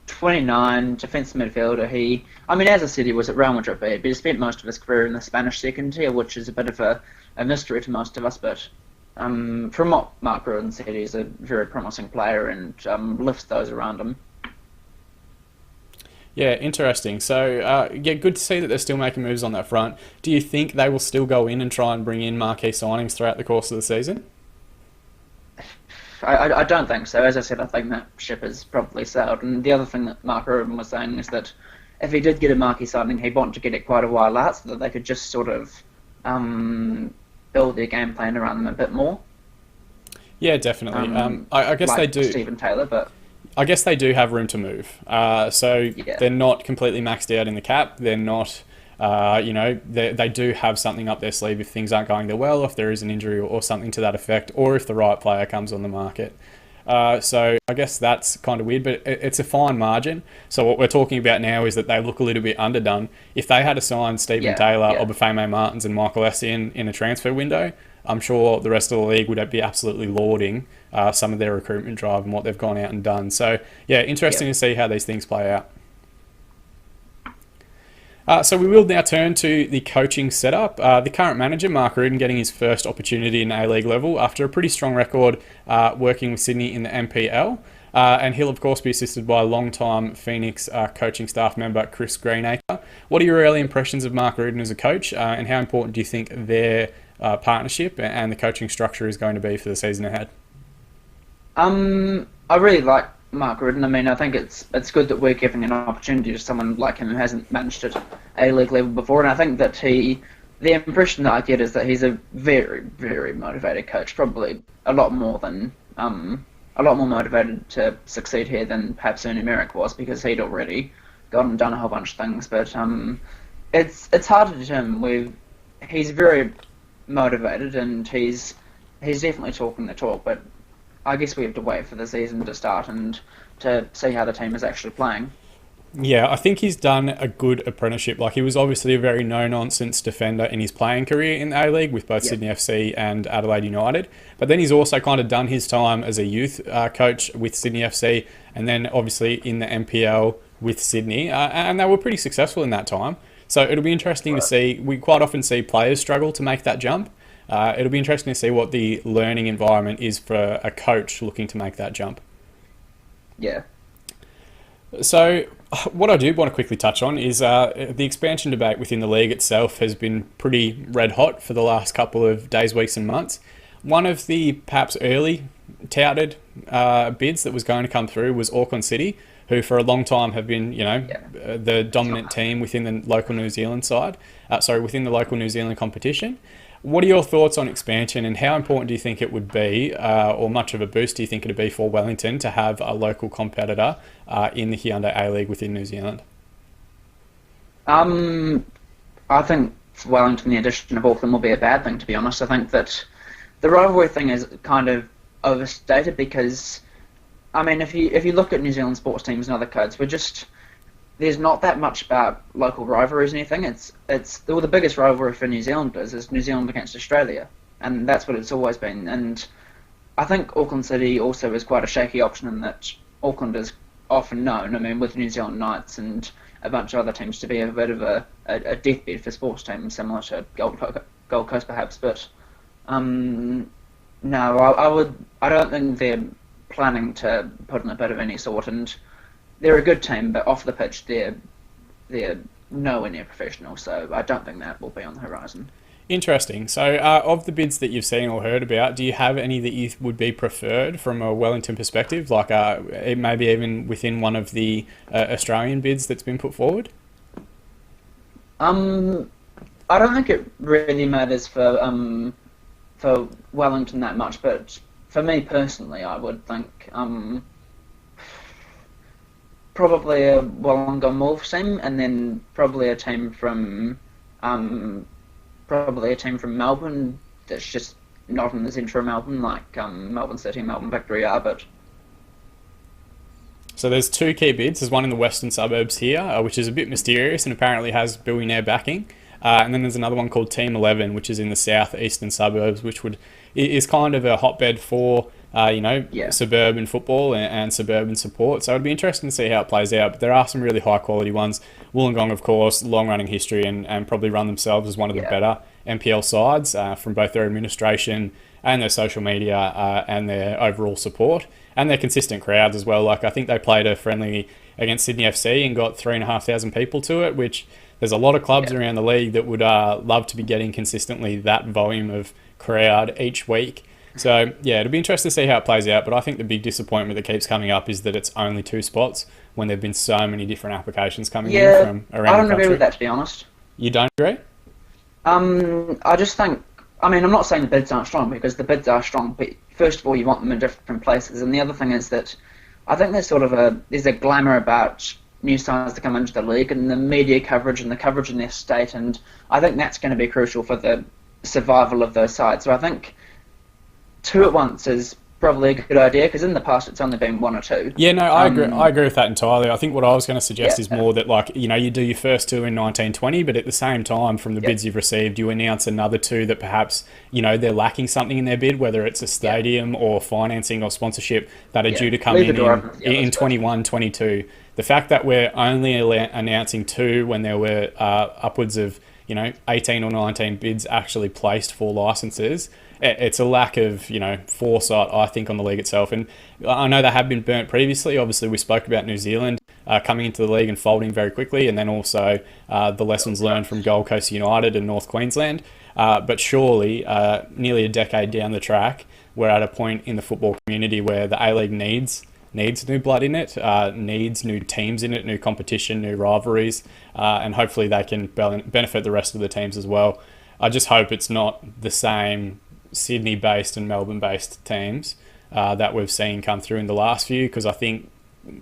29, defensive midfielder. As I said, he was at Real Madrid, but he spent most of his career in the Spanish second tier, which is a bit of a mystery to most of us. But from what Mark Rudden said, he's a very promising player and lifts those around him. Yeah, interesting. So, good to see that they're still making moves on that front. Do you think they will still go in and try and bring in marquee signings throughout the course of the season? I don't think so. As I said, I think that ship has probably sailed. And the other thing that Mark Rubin was saying is that if he did get a marquee signing, he'd want to get it quite a while out so that they could just sort of build their game plan around them a bit more. Yeah, definitely. I guess like they do. Stephen Taylor, but I guess they do have room to move. They're not completely maxed out in the cap. They're not, they do have something up their sleeve if things aren't going their well, if there is an injury or something to that effect, or if the right player comes on the market. So I guess that's kind of weird, but it's a fine margin. So what we're talking about now is that they look a little bit underdone. If they had assigned Stephen Taylor, Obafemi Martins and Michael Essien in a transfer window, I'm sure the rest of the league would be absolutely lauding some of their recruitment drive and what they've gone out and done. So, yeah, interesting to see how these things play out. So we will now turn to the coaching setup. The current manager, Mark Rudden, getting his first opportunity in A-League level after a pretty strong record working with Sydney in the NPL. And he'll, of course, be assisted by long-time Phoenix coaching staff member Chris Greenacre. What are your early impressions of Mark Rudden as a coach, and how important do you think their partnership and the coaching structure is going to be for the season ahead? I really like Mark Rudden. I think it's good that we're giving an opportunity to someone like him who hasn't managed at A-League level before, and I think that the impression that I get is that he's a very, very motivated coach, probably a lot more motivated to succeed here than perhaps Ernie Merrick was, because he'd already gone and done a whole bunch of things. But it's hard to determine. He's very motivated and he's definitely talking the talk, but I guess we have to wait for the season to start and to see how the team is actually playing. Yeah, I think he's done a good apprenticeship. Like, he was obviously a very no-nonsense defender in his playing career in the A-League with both Sydney FC and Adelaide United. But then he's also kind of done his time as a youth coach with Sydney FC, and then obviously in the NPL with Sydney. And they were pretty successful in that time. So it'll be interesting to see. We quite often see players struggle to make that jump. It'll be interesting to see what the learning environment is for a coach looking to make that jump. Yeah. So what I do want to quickly touch on is the expansion debate within the league itself has been pretty red hot for the last couple of days, weeks and months. One of the perhaps early touted bids that was going to come through was Auckland City, who for a long time have been, the dominant team within the local New Zealand side. Within the local New Zealand competition. What are your thoughts on expansion, and how important do you think it would be, or much of a boost do you think it would be for Wellington to have a local competitor in the Hyundai A-League within New Zealand? I think for Wellington, the addition of Auckland will be a bad thing, to be honest. I think that the rivalry thing is kind of overstated because, I mean, if you look at New Zealand sports teams and other codes, there's not that much about local rivalries or anything. Well, the biggest rivalry for New Zealanders is New Zealand against Australia, and that's what it's always been. And I think Auckland City also is quite a shaky option in that Auckland is often known, I mean, with New Zealand Knights and a bunch of other teams, to be a bit of a deathbed for sports teams, similar to Gold Coast perhaps. But no, I don't think they're planning to put in a bid of any sort. And they're a good team, but off the pitch, they're nowhere near professional. So I don't think that will be on the horizon. Interesting. So, of the bids that you've seen or heard about, do you have any that you would be preferred from a Wellington perspective? Like, maybe even within one of the Australian bids that's been put forward? I don't think it really matters for Wellington that much, but for me personally, I would think probably a Wollongong Wolves team, and then probably a team from Melbourne that's just not in the centre of Melbourne, like Melbourne City and Melbourne Victory are, but... So there's two key bids. There's one in the western suburbs here, which is a bit mysterious and apparently has billionaire backing. And then there's another one called Team 11, which is in the southeastern suburbs, which is kind of a hotbed for suburban football and suburban support. So it'd be interesting to see how it plays out. But there are some really high quality ones. Wollongong, of course, long running history and probably run themselves as one of the better NPL sides from both their administration and their social media and their overall support and their consistent crowds as well. Like, I think they played a friendly against Sydney FC and got 3,500 people to it, which there's a lot of clubs around the league that would love to be getting consistently that volume of crowd each week. So, yeah, it'll be interesting to see how it plays out, but I think the big disappointment that keeps coming up is that it's only 2 spots when there have been so many different applications coming in from around the country. I don't agree with that, to be honest. You don't agree? I just think, I mean, I'm not saying the bids aren't strong, because the bids are strong, but first of all, you want them in different places, and the other thing is that I think there's a glamour about new sides to come into the league and the media coverage and the coverage in their state, and I think that's going to be crucial for the survival of those sides. So I think 2 at once is probably a good idea, because in the past it's only been 1 or 2. Yeah, no, I agree with that entirely. I think what I was going to suggest is more that, like, you do your first 2 in 1920, but at the same time, from the bids you've received, you announce another 2 that perhaps, they're lacking something in their bid, whether it's a stadium or financing or sponsorship that are due to come in 21, 22. The fact that we're only announcing 2 when there were upwards of 18 or 19 bids actually placed for licenses, it's a lack of foresight, I think, on the league itself. And I know they have been burnt previously. Obviously, we spoke about New Zealand coming into the league and folding very quickly, and then also the lessons learned from Gold Coast United and North Queensland. But surely, nearly a decade down the track, we're at a point in the football community where the A-League needs new blood in it, needs new teams in it, new competition, new rivalries, and hopefully they can benefit the rest of the teams as well. I just hope it's not the same Sydney-based and Melbourne-based teams that we've seen come through in the last few, because I think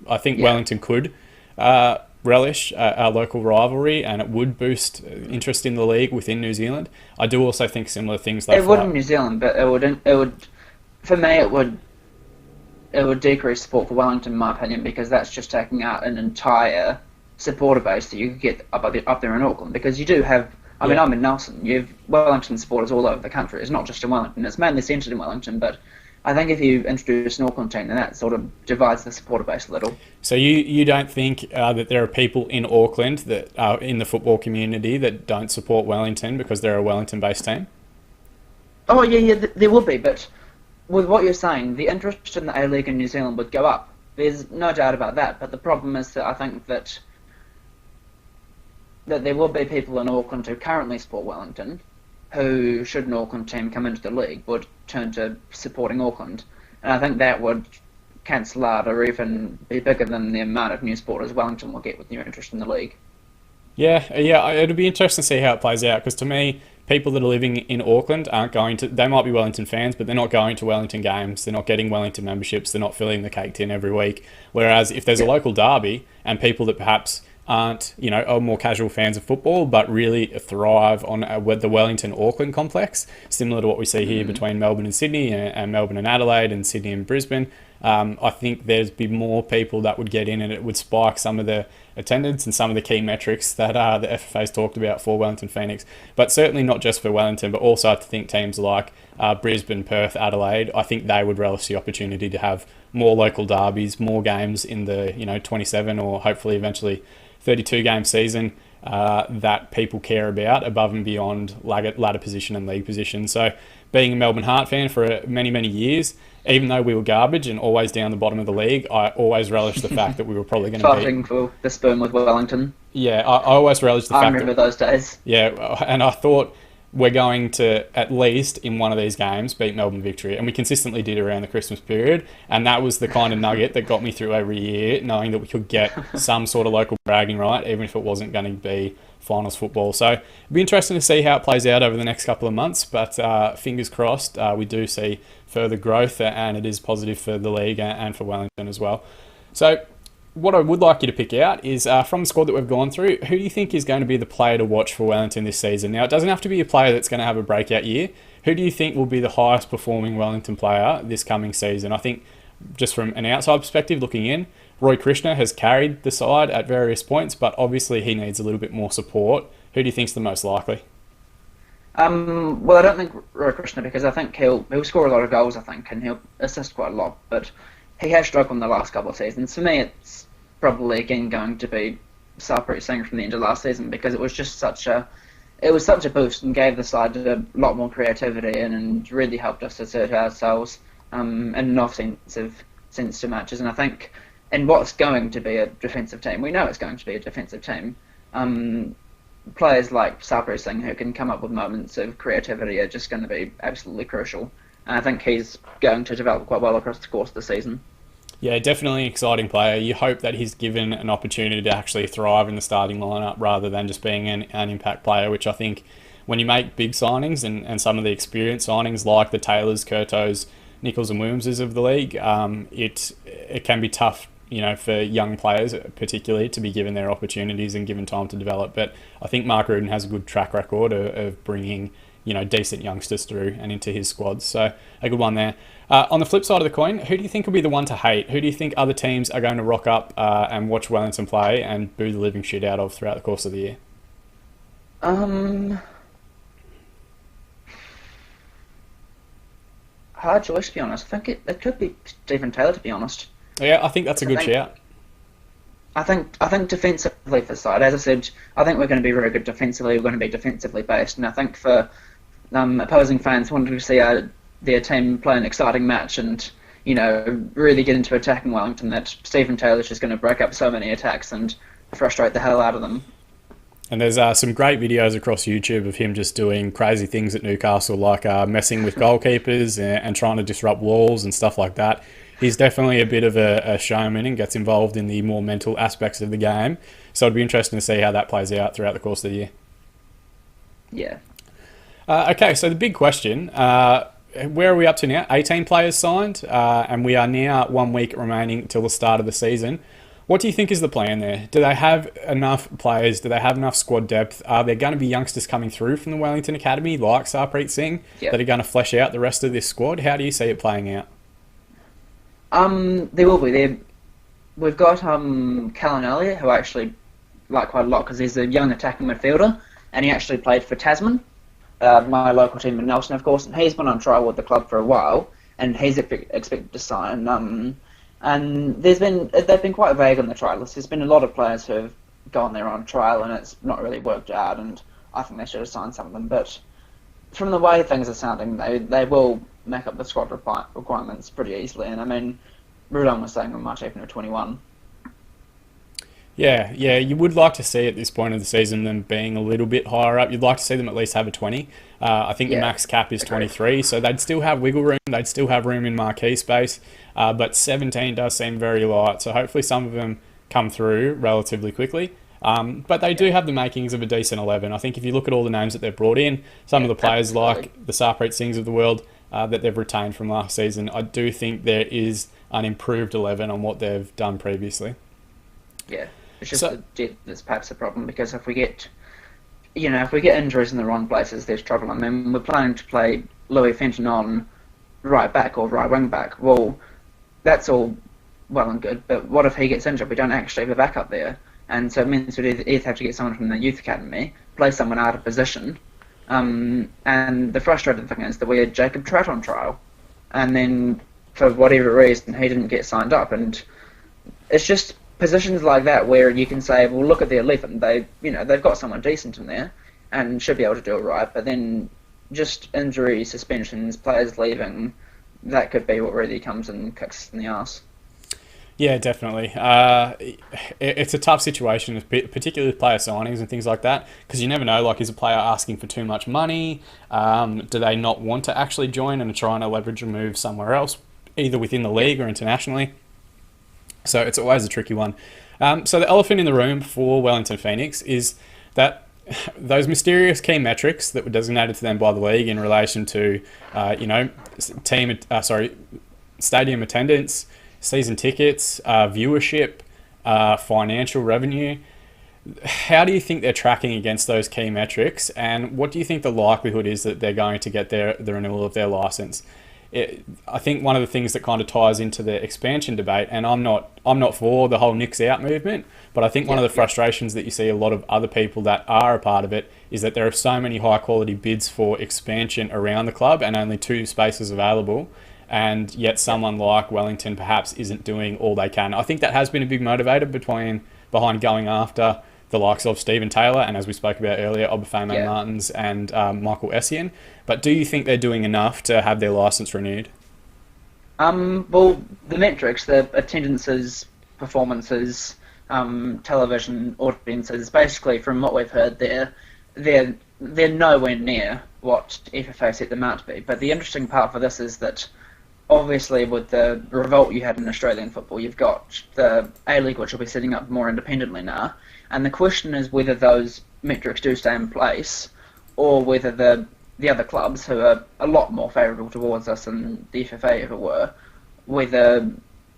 Wellington could relish our local rivalry, and it would boost interest in the league within New Zealand. I do also think similar things. It would in New Zealand, but it would, for me, it would decrease support for Wellington, in my opinion, because that's just taking out an entire supporter base that you could get up there in Auckland, because you do have. I mean, I'm in Nelson. You have Wellington supporters all over the country. It's not just in Wellington. It's mainly centred in Wellington, but I think if you introduce an Auckland team, then that sort of divides the supporter base a little. So you don't think that there are people in Auckland that are in the football community that don't support Wellington because they're a Wellington-based team? Oh, yeah, there will be, but with what you're saying, the interest in the A-League in New Zealand would go up. There's no doubt about that, but the problem is that I think that there will be people in Auckland who currently support Wellington, who, should an Auckland team come into the league, would turn to supporting Auckland. And I think that would cancel out or even be bigger than the amount of new supporters Wellington will get with new interest in the league. Yeah. It'll be interesting to see how it plays out because to me, people that are living in Auckland aren't going to. They might be Wellington fans, but they're not going to Wellington games. They're not getting Wellington memberships. They're not filling the cake tin every week. Whereas if there's a Yeah. local derby and people that perhaps aren't, are more casual fans of football, but really thrive on the Wellington Auckland complex, similar to what we see here between Melbourne and Sydney, and Melbourne and Adelaide, and Sydney and Brisbane. I think there'd be more people that would get in, and it would spike some of the attendance and some of the key metrics that the FFA's talked about for Wellington Phoenix. But certainly not just for Wellington, but also I think teams like Brisbane, Perth, Adelaide, I think they would relish the opportunity to have more local derbies, more games in the 27 or hopefully eventually 32 game season that people care about above and beyond ladder position and league position. So being a Melbourne Heart fan for many, many years, even though we were garbage and always down the bottom of the league, I always relished the fact that we were probably going to be... Fighting for the spoon with Wellington. Yeah, I always relished the fact I remember those days. Yeah, and I thought we're going to, at least in one of these games, beat Melbourne Victory. And we consistently did around the Christmas period. And that was the kind of nugget that got me through every year, knowing that we could get some sort of local bragging right, even if it wasn't going to be finals football. So it'll be interesting to see how it plays out over the next couple of months. But fingers crossed, we do see further growth, and it is positive for the league and for Wellington as well. So what I would like you to pick out is from the squad that we've gone through, who do you think is going to be the player to watch for Wellington this season? Now, it doesn't have to be a player that's going to have a breakout year. Who do you think will be the highest performing Wellington player this coming season? I think just from an outside perspective looking in, Roy Krishna has carried the side at various points, but obviously he needs a little bit more support. Who do you think's the most likely? Well, I don't think Roy Krishna, because I think he'll score a lot of goals, I think, and he'll assist quite a lot, but he has struggled in the last couple of seasons. For me, it's probably again going to be Sarpreet Singh from the end of last season, because it was just such a boost and gave the side a lot more creativity and really helped us assert ourselves in an offensive sense to matches. And I think in what's going to be a defensive team, we know it's going to be a defensive team. Players like Sarpreet Singh who can come up with moments of creativity are just going to be absolutely crucial. And I think he's going to develop quite well across the course of the season. Yeah, definitely an exciting player. You hope that he's given an opportunity to actually thrive in the starting lineup rather than just being an impact player, which I think when you make big signings and some of the experienced signings like the Taylors, Curtos, Nichols and Williamses of the league, it can be tough, for young players particularly to be given their opportunities and given time to develop. But I think Mark Rudin has a good track record of bringing decent youngsters through and into his squads. So a good one there. On the flip side of the coin, who do you think will be the one to hate? Who do you think other teams are going to rock up and watch Wellington play and boo the living shit out of throughout the course of the year? Hard choice, to be honest. I think it could be Stephen Taylor, to be honest. Yeah, I think that's a good shout. I think defensively for the side, as I said, I think we're going to be very good defensively. We're going to be defensively based, and I think for opposing fans wanting to see their team play an exciting match and really get into attacking Wellington, that Stephen Taylor's just going to break up so many attacks and frustrate the hell out of them. And there's some great videos across YouTube of him just doing crazy things at Newcastle, like messing with goalkeepers and trying to disrupt walls and stuff like that. He's definitely a bit of a showman and gets involved in the more mental aspects of the game. So it'd be interesting to see how that plays out throughout the course of the year. Yeah. Okay, so the big question, where are we up to now? 18 players signed, and we are now 1 week remaining till the start of the season. What do you think is the plan there? Do they have enough players? Do they have enough squad depth? Are there going to be youngsters coming through from the Wellington Academy, like Sarpreet Singh, that are going to flesh out the rest of this squad? How do you see it playing out? There will be. We've got Callan Elliott, who I actually like quite a lot because he's a young attacking midfielder, and he actually played for Tasman, my local team in Nelson, of course, and he's been on trial with the club for a while, and he's expected to sign. And they've been quite vague on the trial list. There's been a lot of players who have gone there on trial, and it's not really worked out, and I think they should have signed some of them. But from the way things are sounding, they will make up the squad requirements pretty easily. And I mean, Rudon was saying we might even have 21. Yeah, you would like to see at this point of the season them being a little bit higher up. You'd like to see them at least have a 20. I think the max cap is 23, so they'd still have wiggle room. They'd still have room in marquee space, but 17 does seem very light. So hopefully some of them come through relatively quickly. But they do have the makings of a decent 11. I think if you look at all the names that they've brought in, some of the players like the Sarpreet Singhs of the world that they've retained from last season, I do think there is an improved 11 on what they've done previously. Yeah, it's just the depth that's perhaps a problem, because if we get injuries in the wrong places, there's trouble. I mean, we're planning to play Louis Fenton on right back or right wing back. Well, that's all well and good, but what if he gets injured? We don't actually have a backup there. And so it means we'd either have to get someone from the youth academy, play someone out of position. And the frustrating thing is that we had Jacob Trout on trial, and then for whatever reason he didn't get signed up. And it's just positions like that where you can say, well, look at the 11. They've got someone decent in there and should be able to do it right. But then just injuries, suspensions, players leaving, that could be what really comes and kicks in the arse. Yeah, definitely. It's a tough situation, particularly with player signings and things like that, because you never know, like, is a player asking for too much money? Do they not want to actually join and are trying to leverage a move somewhere else, either within the league or internationally? So it's always a tricky one. So the elephant in the room for Wellington Phoenix is that those mysterious key metrics that were designated to them by the league in relation to, stadium attendance, season tickets, viewership, financial revenue. How do you think they're tracking against those key metrics, and what do you think the likelihood is that they're going to get the renewal of their license? I think one of the things that kind of ties into the expansion debate, and I'm not for the whole Knicks out movement, but I think one of the frustrations that you see a lot of other people that are a part of it is that there are so many high quality bids for expansion around the club and only 2 spaces available. And yet someone like Wellington perhaps isn't doing all they can. I think that has been a big motivator behind going after the likes of Stephen Taylor and, as we spoke about earlier, Obafemi Martins and Michael Essien. But do you think they're doing enough to have their licence renewed? Well, the metrics, the attendances, performances, television audiences, basically from what we've heard, they're nowhere near what FFA set them out to be. But the interesting part for this is that obviously with the revolt you had in Australian football, you've got the A-League, which will be setting up more independently now, and the question is whether those metrics do stay in place, or whether the other clubs, who are a lot more favourable towards us than the FFA ever were, whether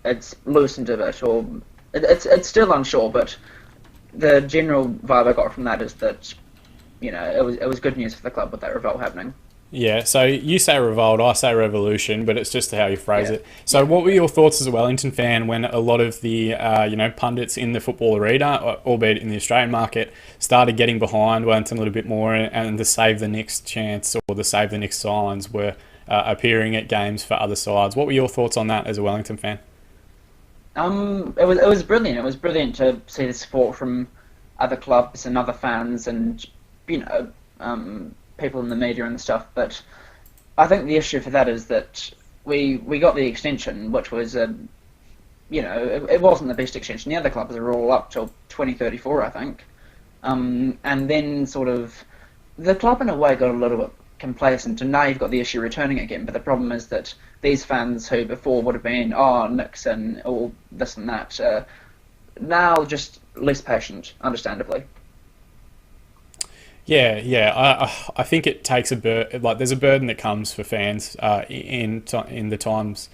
it's loosened a bit, or it's still unsure. But the general vibe I got from that is that it was good news for the club with that revolt happening. Yeah, so you say revolt, I say revolution, but it's just how you phrase it. So what were your thoughts as a Wellington fan when a lot of the pundits in the football arena, albeit in the Australian market, started getting behind Wellington a little bit more, and the Save the Knicks chants or the Save the Knicks signs were appearing at games for other sides? What were your thoughts on that as a Wellington fan? It was brilliant. It was brilliant to see the support from other clubs and other fans and people in the media and stuff. But I think the issue for that is that we got the extension, which was it wasn't the best extension. The other clubs are all up till 2034, I think. And then sort of the club in a way got a little bit complacent, and now you've got the issue returning again. But the problem is that these fans who before would have been Knicks and all this and that, now just less patient, understandably. Yeah. I think it takes there's a burden that comes for fans in the times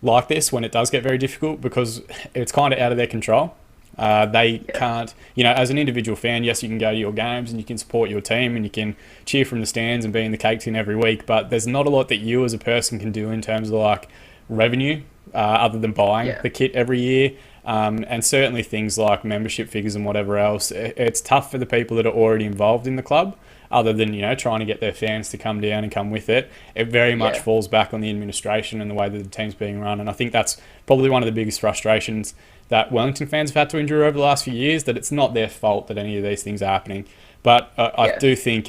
like this when it does get very difficult, because it's kind of out of their control. They can't, as an individual fan, yes, you can go to your games and you can support your team and you can cheer from the stands and be in the cake tin every week, but there's not a lot that you as a person can do in terms of like revenue other than buying the kit every year. And certainly things like membership figures and whatever else. It's tough for the people that are already involved in the club, other than, trying to get their fans to come down and come with it. It very much falls back on the administration and the way that the team's being run. And I think that's probably one of the biggest frustrations that Wellington fans have had to endure over the last few years, that it's not their fault that any of these things are happening. But I do think,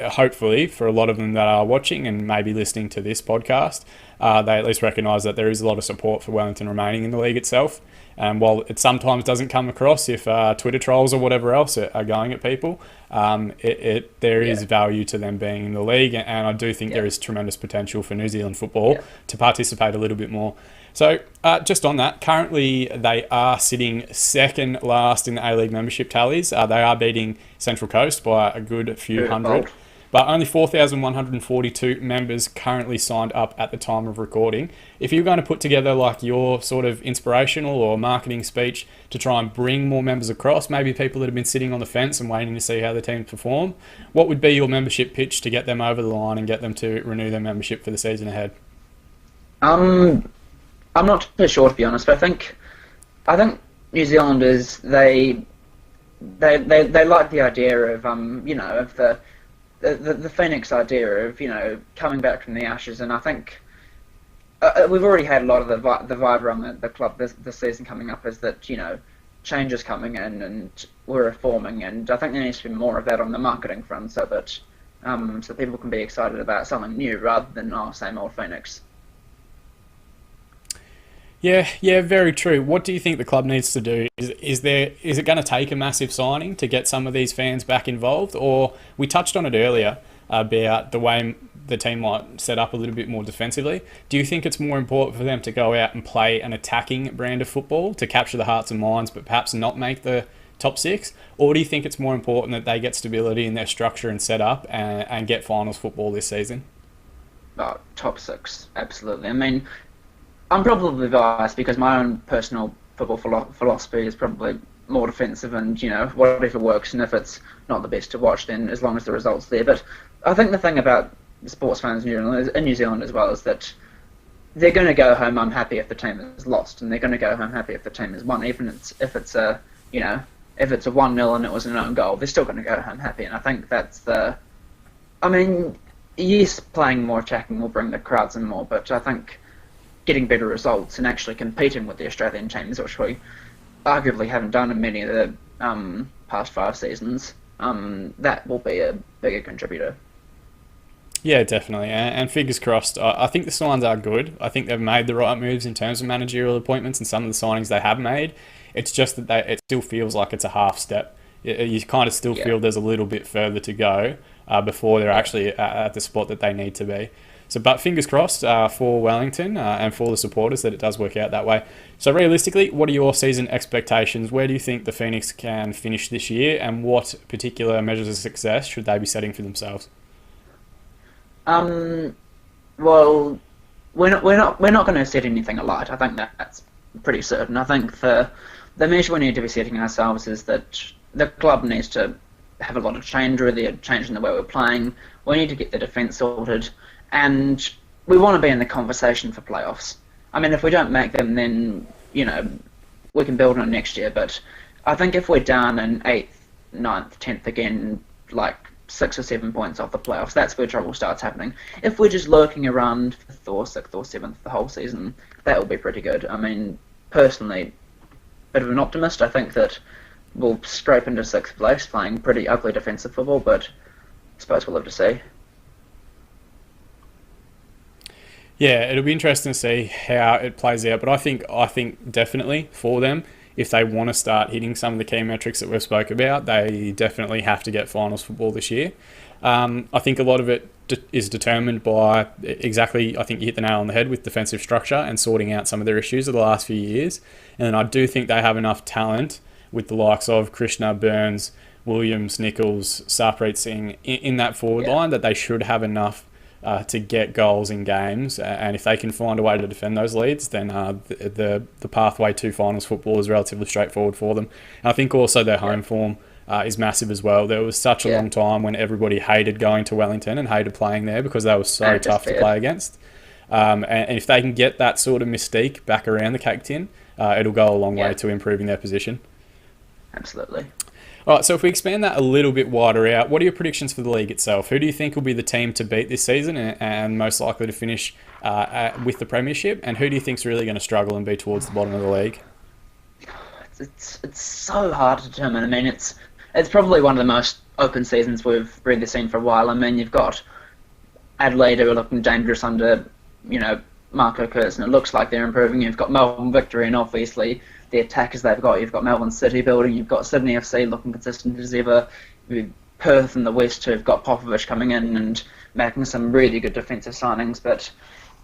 hopefully, for a lot of them that are watching and maybe listening to this podcast, they at least recognise that there is a lot of support for Wellington remaining in the league itself. And while it sometimes doesn't come across if Twitter trolls or whatever else are going at people, there is value to them being in the league, and I do think there is tremendous potential for New Zealand football to participate a little bit more. So just on that, currently they are sitting second last in the A-League membership tallies. They are beating Central Coast by a good few hundred. But only 4,142 members currently signed up at the time of recording. If you're going to put together like your sort of inspirational or marketing speech to try and bring more members across, maybe people that have been sitting on the fence and waiting to see how the team perform, what would be your membership pitch to get them over the line and get them to renew their membership for the season ahead? I'm not too sure, to be honest, but I think New Zealanders, they like the idea of of the Phoenix idea of coming back from the ashes, and I think we've already had a lot of the vibe around the club this season coming up is that change is coming in and we're reforming, and I think there needs to be more of that on the marketing front so that so people can be excited about something new rather than same old Phoenix. Yeah, very true. What do you think the club needs to do? Is it going to take a massive signing to get some of these fans back involved? Or we touched on it earlier about the way the team might set up a little bit more defensively. Do you think it's more important for them to go out and play an attacking brand of football to capture the hearts and minds, but perhaps not make the top six? Or do you think it's more important that they get stability in their structure and setup and get finals football this season? Oh, top six, absolutely. I mean, I'm probably biased because my own personal football philosophy is probably more defensive and, whatever works, and if it's not the best to watch, then as long as the result's there. But I think the thing about sports fans in New Zealand as well is that they're going to go home unhappy if the team is lost, and they're going to go home happy if the team is won, even if it's a 1-0 and it was an own goal, they're still going to go home happy. And I think that's yes, playing more attacking will bring the crowds in more, but I think getting better results and actually competing with the Australian teams, which we arguably haven't done in many of the past 5 seasons, that will be a bigger contributor. Yeah, definitely. And fingers crossed. I think the signs are good. I think they've made the right moves in terms of managerial appointments and some of the signings they have made. It's just that it still feels like it's a half step. You kind of still feel there's a little bit further to go before they're actually at the spot that they need to be. So, but fingers crossed for Wellington and for the supporters that it does work out that way. So realistically, what are your season expectations? Where do you think the Phoenix can finish this year, and what particular measures of success should they be setting for themselves? Well, we're not going to set anything alight. I think that's pretty certain. I think the measure we need to be setting ourselves is that the club needs to have a lot of change, really a change in the way we're playing. We need to get the defence sorted. And we want to be in the conversation for playoffs. I mean, if we don't make them, then, we can build on it next year. But I think if we're down in 8th, 9th, 10th again, like 6 or 7 points off the playoffs, that's where trouble starts happening. If we're just lurking around 5th or 6th or 7th the whole season, that will be pretty good. I mean, personally, a bit of an optimist. I think that we'll scrape into 6th place playing pretty ugly defensive football, but I suppose we'll live to see. Yeah, it'll be interesting to see how it plays out. But I think definitely for them, if they want to start hitting some of the key metrics that we've spoke about, they definitely have to get finals football this year. I think a lot of it is determined by exactly, I think you hit the nail on the head with defensive structure and sorting out some of their issues of the last few years. And I do think they have enough talent with the likes of Krishna, Burns, Williams, Nichols, Sarpreet Singh in that forward line that they should have enough to get goals in games, and if they can find a way to defend those leads, then the pathway to finals football is relatively straightforward for them. And I think also their home form is massive as well. There was such a long time when everybody hated going to Wellington and hated playing there because they were so tough to play against. And if they can get that sort of mystique back around the cake tin, it'll go a long way to improving their position. Absolutely. All right, so if we expand that a little bit wider out, what are your predictions for the league itself? Who do you think will be the team to beat this season and most likely to finish with the premiership? And who do you think is really going to struggle and be towards the bottom of the league? It's so hard to determine. I mean, it's probably one of the most open seasons we've really seen for a while. I mean, you've got Adelaide who are looking dangerous under, Marco Kurtz, and it looks like they're improving. You've got Melbourne Victory, and obviously the attackers they've got. You've got Melbourne City building. You've got Sydney FC looking consistent as ever. Perth in the West who've got Popovich coming in and making some really good defensive signings. But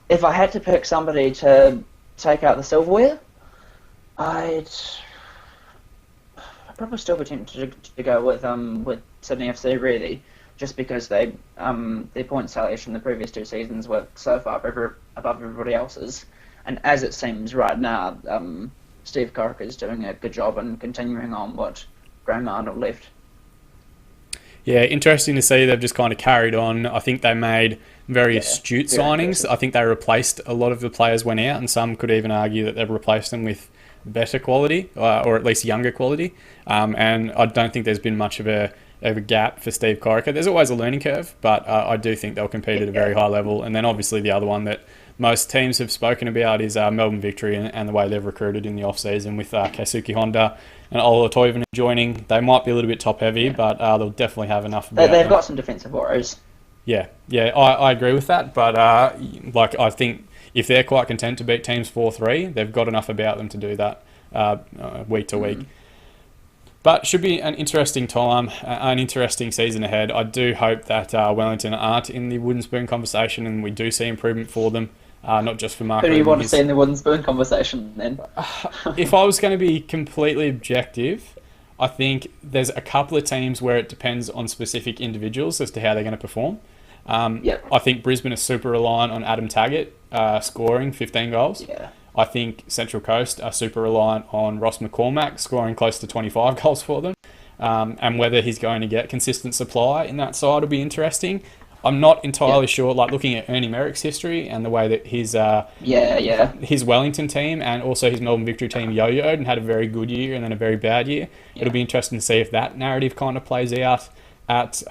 if I had to pick somebody to take out the silverware, I'd probably still be tempted to go with Sydney FC, really, just because their point tallies from the previous 2 seasons were so far above everybody else's, and as it seems right now, Steve Corica is doing a good job and continuing on what Graham Arnold left. Yeah, interesting to see they've just kind of carried on. I think they made very astute signings. I think they replaced a lot of the players went out, and some could even argue that they've replaced them with better quality, or at least younger quality. And I don't think there's been much of a gap for Steve Corica. There's always a learning curve, but I do think they'll compete at a very high level. And then obviously the other one that most teams have spoken about is Melbourne Victory and the way they've recruited in the off-season with Keisuke Honda and Ola Toivonen joining. They might be a little bit top-heavy, but they'll definitely have enough. They've got some defensive auras. Yeah, I agree with that. But I think if they're quite content to beat teams 4-3, they've got enough about them to do that week to week. But should be an interesting time, an interesting season ahead. I do hope that Wellington aren't in the wooden spoon conversation and we do see improvement for them, not just for Marco. Who do you want to see in the wooden spoon conversation then? If I was going to be completely objective, I think there's a couple of teams where it depends on specific individuals as to how they're going to perform. I think Brisbane is super reliant on Adam Taggart scoring 15 goals. Yeah. I think Central Coast are super reliant on Ross McCormack scoring close to 25 goals for them. And whether he's going to get consistent supply in that side will be interesting. I'm not entirely sure, like looking at Ernie Merrick's history and the way that his Wellington team and also his Melbourne Victory team yo-yoed and had a very good year and then a very bad year. It'll be interesting to see if that narrative kind of plays out at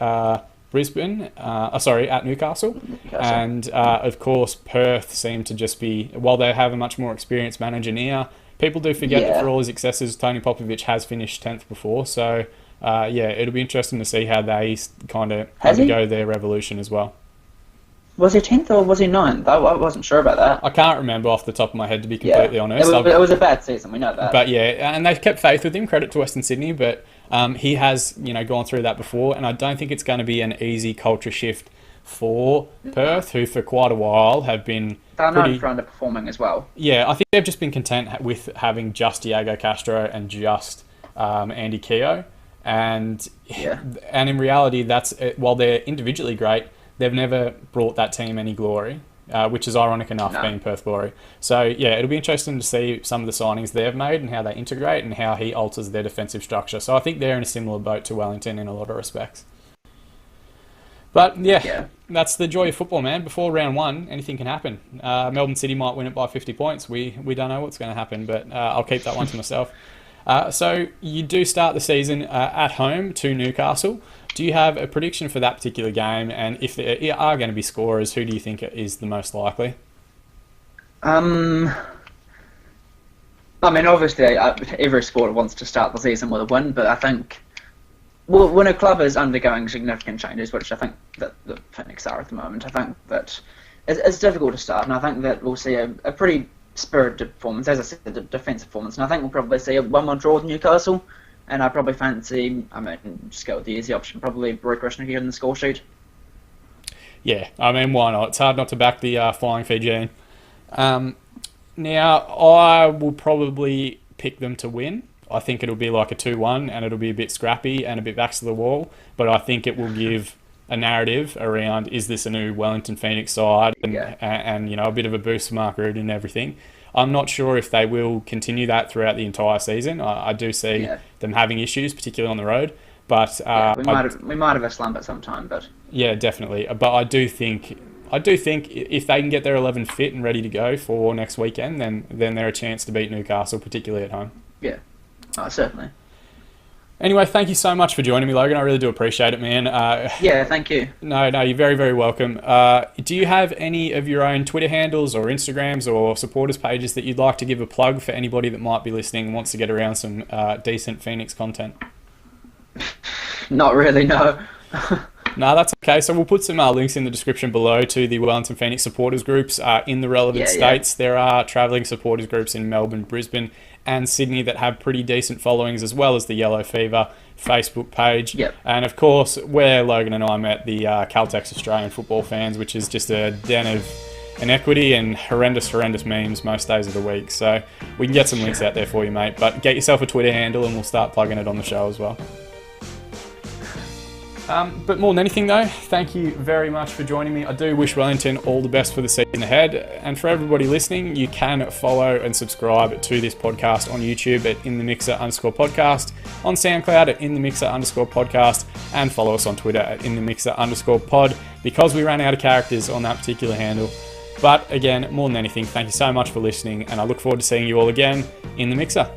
at Newcastle. And of course Perth seem to just be, while they have a much more experienced manager now, people do forget that for all his successes Tony Popovich has finished 10th before, so it'll be interesting to see how they kind of undergo their revolution as well. Was he 10th or was he 9th? I wasn't sure about that. I can't remember off the top of my head, to be completely honest. It was a bad season, we know that. But and they've kept faith with him, credit to Western Sydney, but he has gone through that before, and I don't think it's going to be an easy culture shift for Perth, who for quite a while have been they're known for underperforming as well. Yeah, I think they've just been content with having just Diego Castro and just Andy Keogh, and in reality, that's while they're individually great, they've never brought that team any glory, which is ironic enough, being Perth Glory. So, it'll be interesting to see some of the signings they've made and how they integrate and how he alters their defensive structure. So I think they're in a similar boat to Wellington in a lot of respects. But, that's the joy of football, man. Before round 1, anything can happen. Melbourne City might win it by 50 points. We don't know what's going to happen, but I'll keep that one to myself. So you do start the season at home to Newcastle. Do you have a prediction for that particular game? And if there are going to be scorers, who do you think is the most likely? Obviously, every supporter wants to start the season with a win, but I think when a club is undergoing significant changes, which I think that the Phoenix are at the moment, I think that it's difficult to start, and I think that we'll see a pretty spirited performance, as I said, the defensive performance, and I think we'll probably see a 1-1 draw with Newcastle. And I probably fancy, just go with the easy option, probably Roy Krishna here in the score sheet. Yeah, why not? It's hard not to back the Flying Fijian. Now, I will probably pick them to win. I think it'll be like a 2-1, and it'll be a bit scrappy and a bit backs to the wall, but I think it will give a narrative around, is this a new Wellington Phoenix side, and a bit of a boost for Mark Rude and everything. I'm not sure if they will continue that throughout the entire season. I do see them having issues, particularly on the road. But we might have a slump at some time, but definitely. But I do think if they can get their 11 fit and ready to go for next weekend, then they're a chance to beat Newcastle, particularly at home. Yeah, certainly. Anyway, thank you so much for joining me, Logan. I really do appreciate it, man. Thank you. No, you're very, very welcome. Do you have any of your own Twitter handles or Instagrams or supporters pages that you'd like to give a plug for anybody that might be listening and wants to get around some decent Phoenix content? Not really, no. No, that's okay. So we'll put some links in the description below to the Wellington Phoenix supporters groups in the relevant states. There are travelling supporters groups in Melbourne, Brisbane, and Sydney that have pretty decent followings, as well as the Yellow Fever Facebook page. Yep. And of course, where Logan and I met, the Caltex Australian Football Fans, which is just a den of inequity and horrendous memes most days of the week. So we can get some links out there for you, mate. But get yourself a Twitter handle and we'll start plugging it on the show as well. But more than anything though, thank you very much for joining me. I do wish Wellington all the best for the season ahead. And for everybody listening, you can follow and subscribe to this podcast on YouTube at InTheMixer_podcast, on SoundCloud at InTheMixer_podcast, and follow us on Twitter at InTheMixer_pod, because we ran out of characters on that particular handle. But again, more than anything, thank you so much for listening, and I look forward to seeing you all again in the Mixer.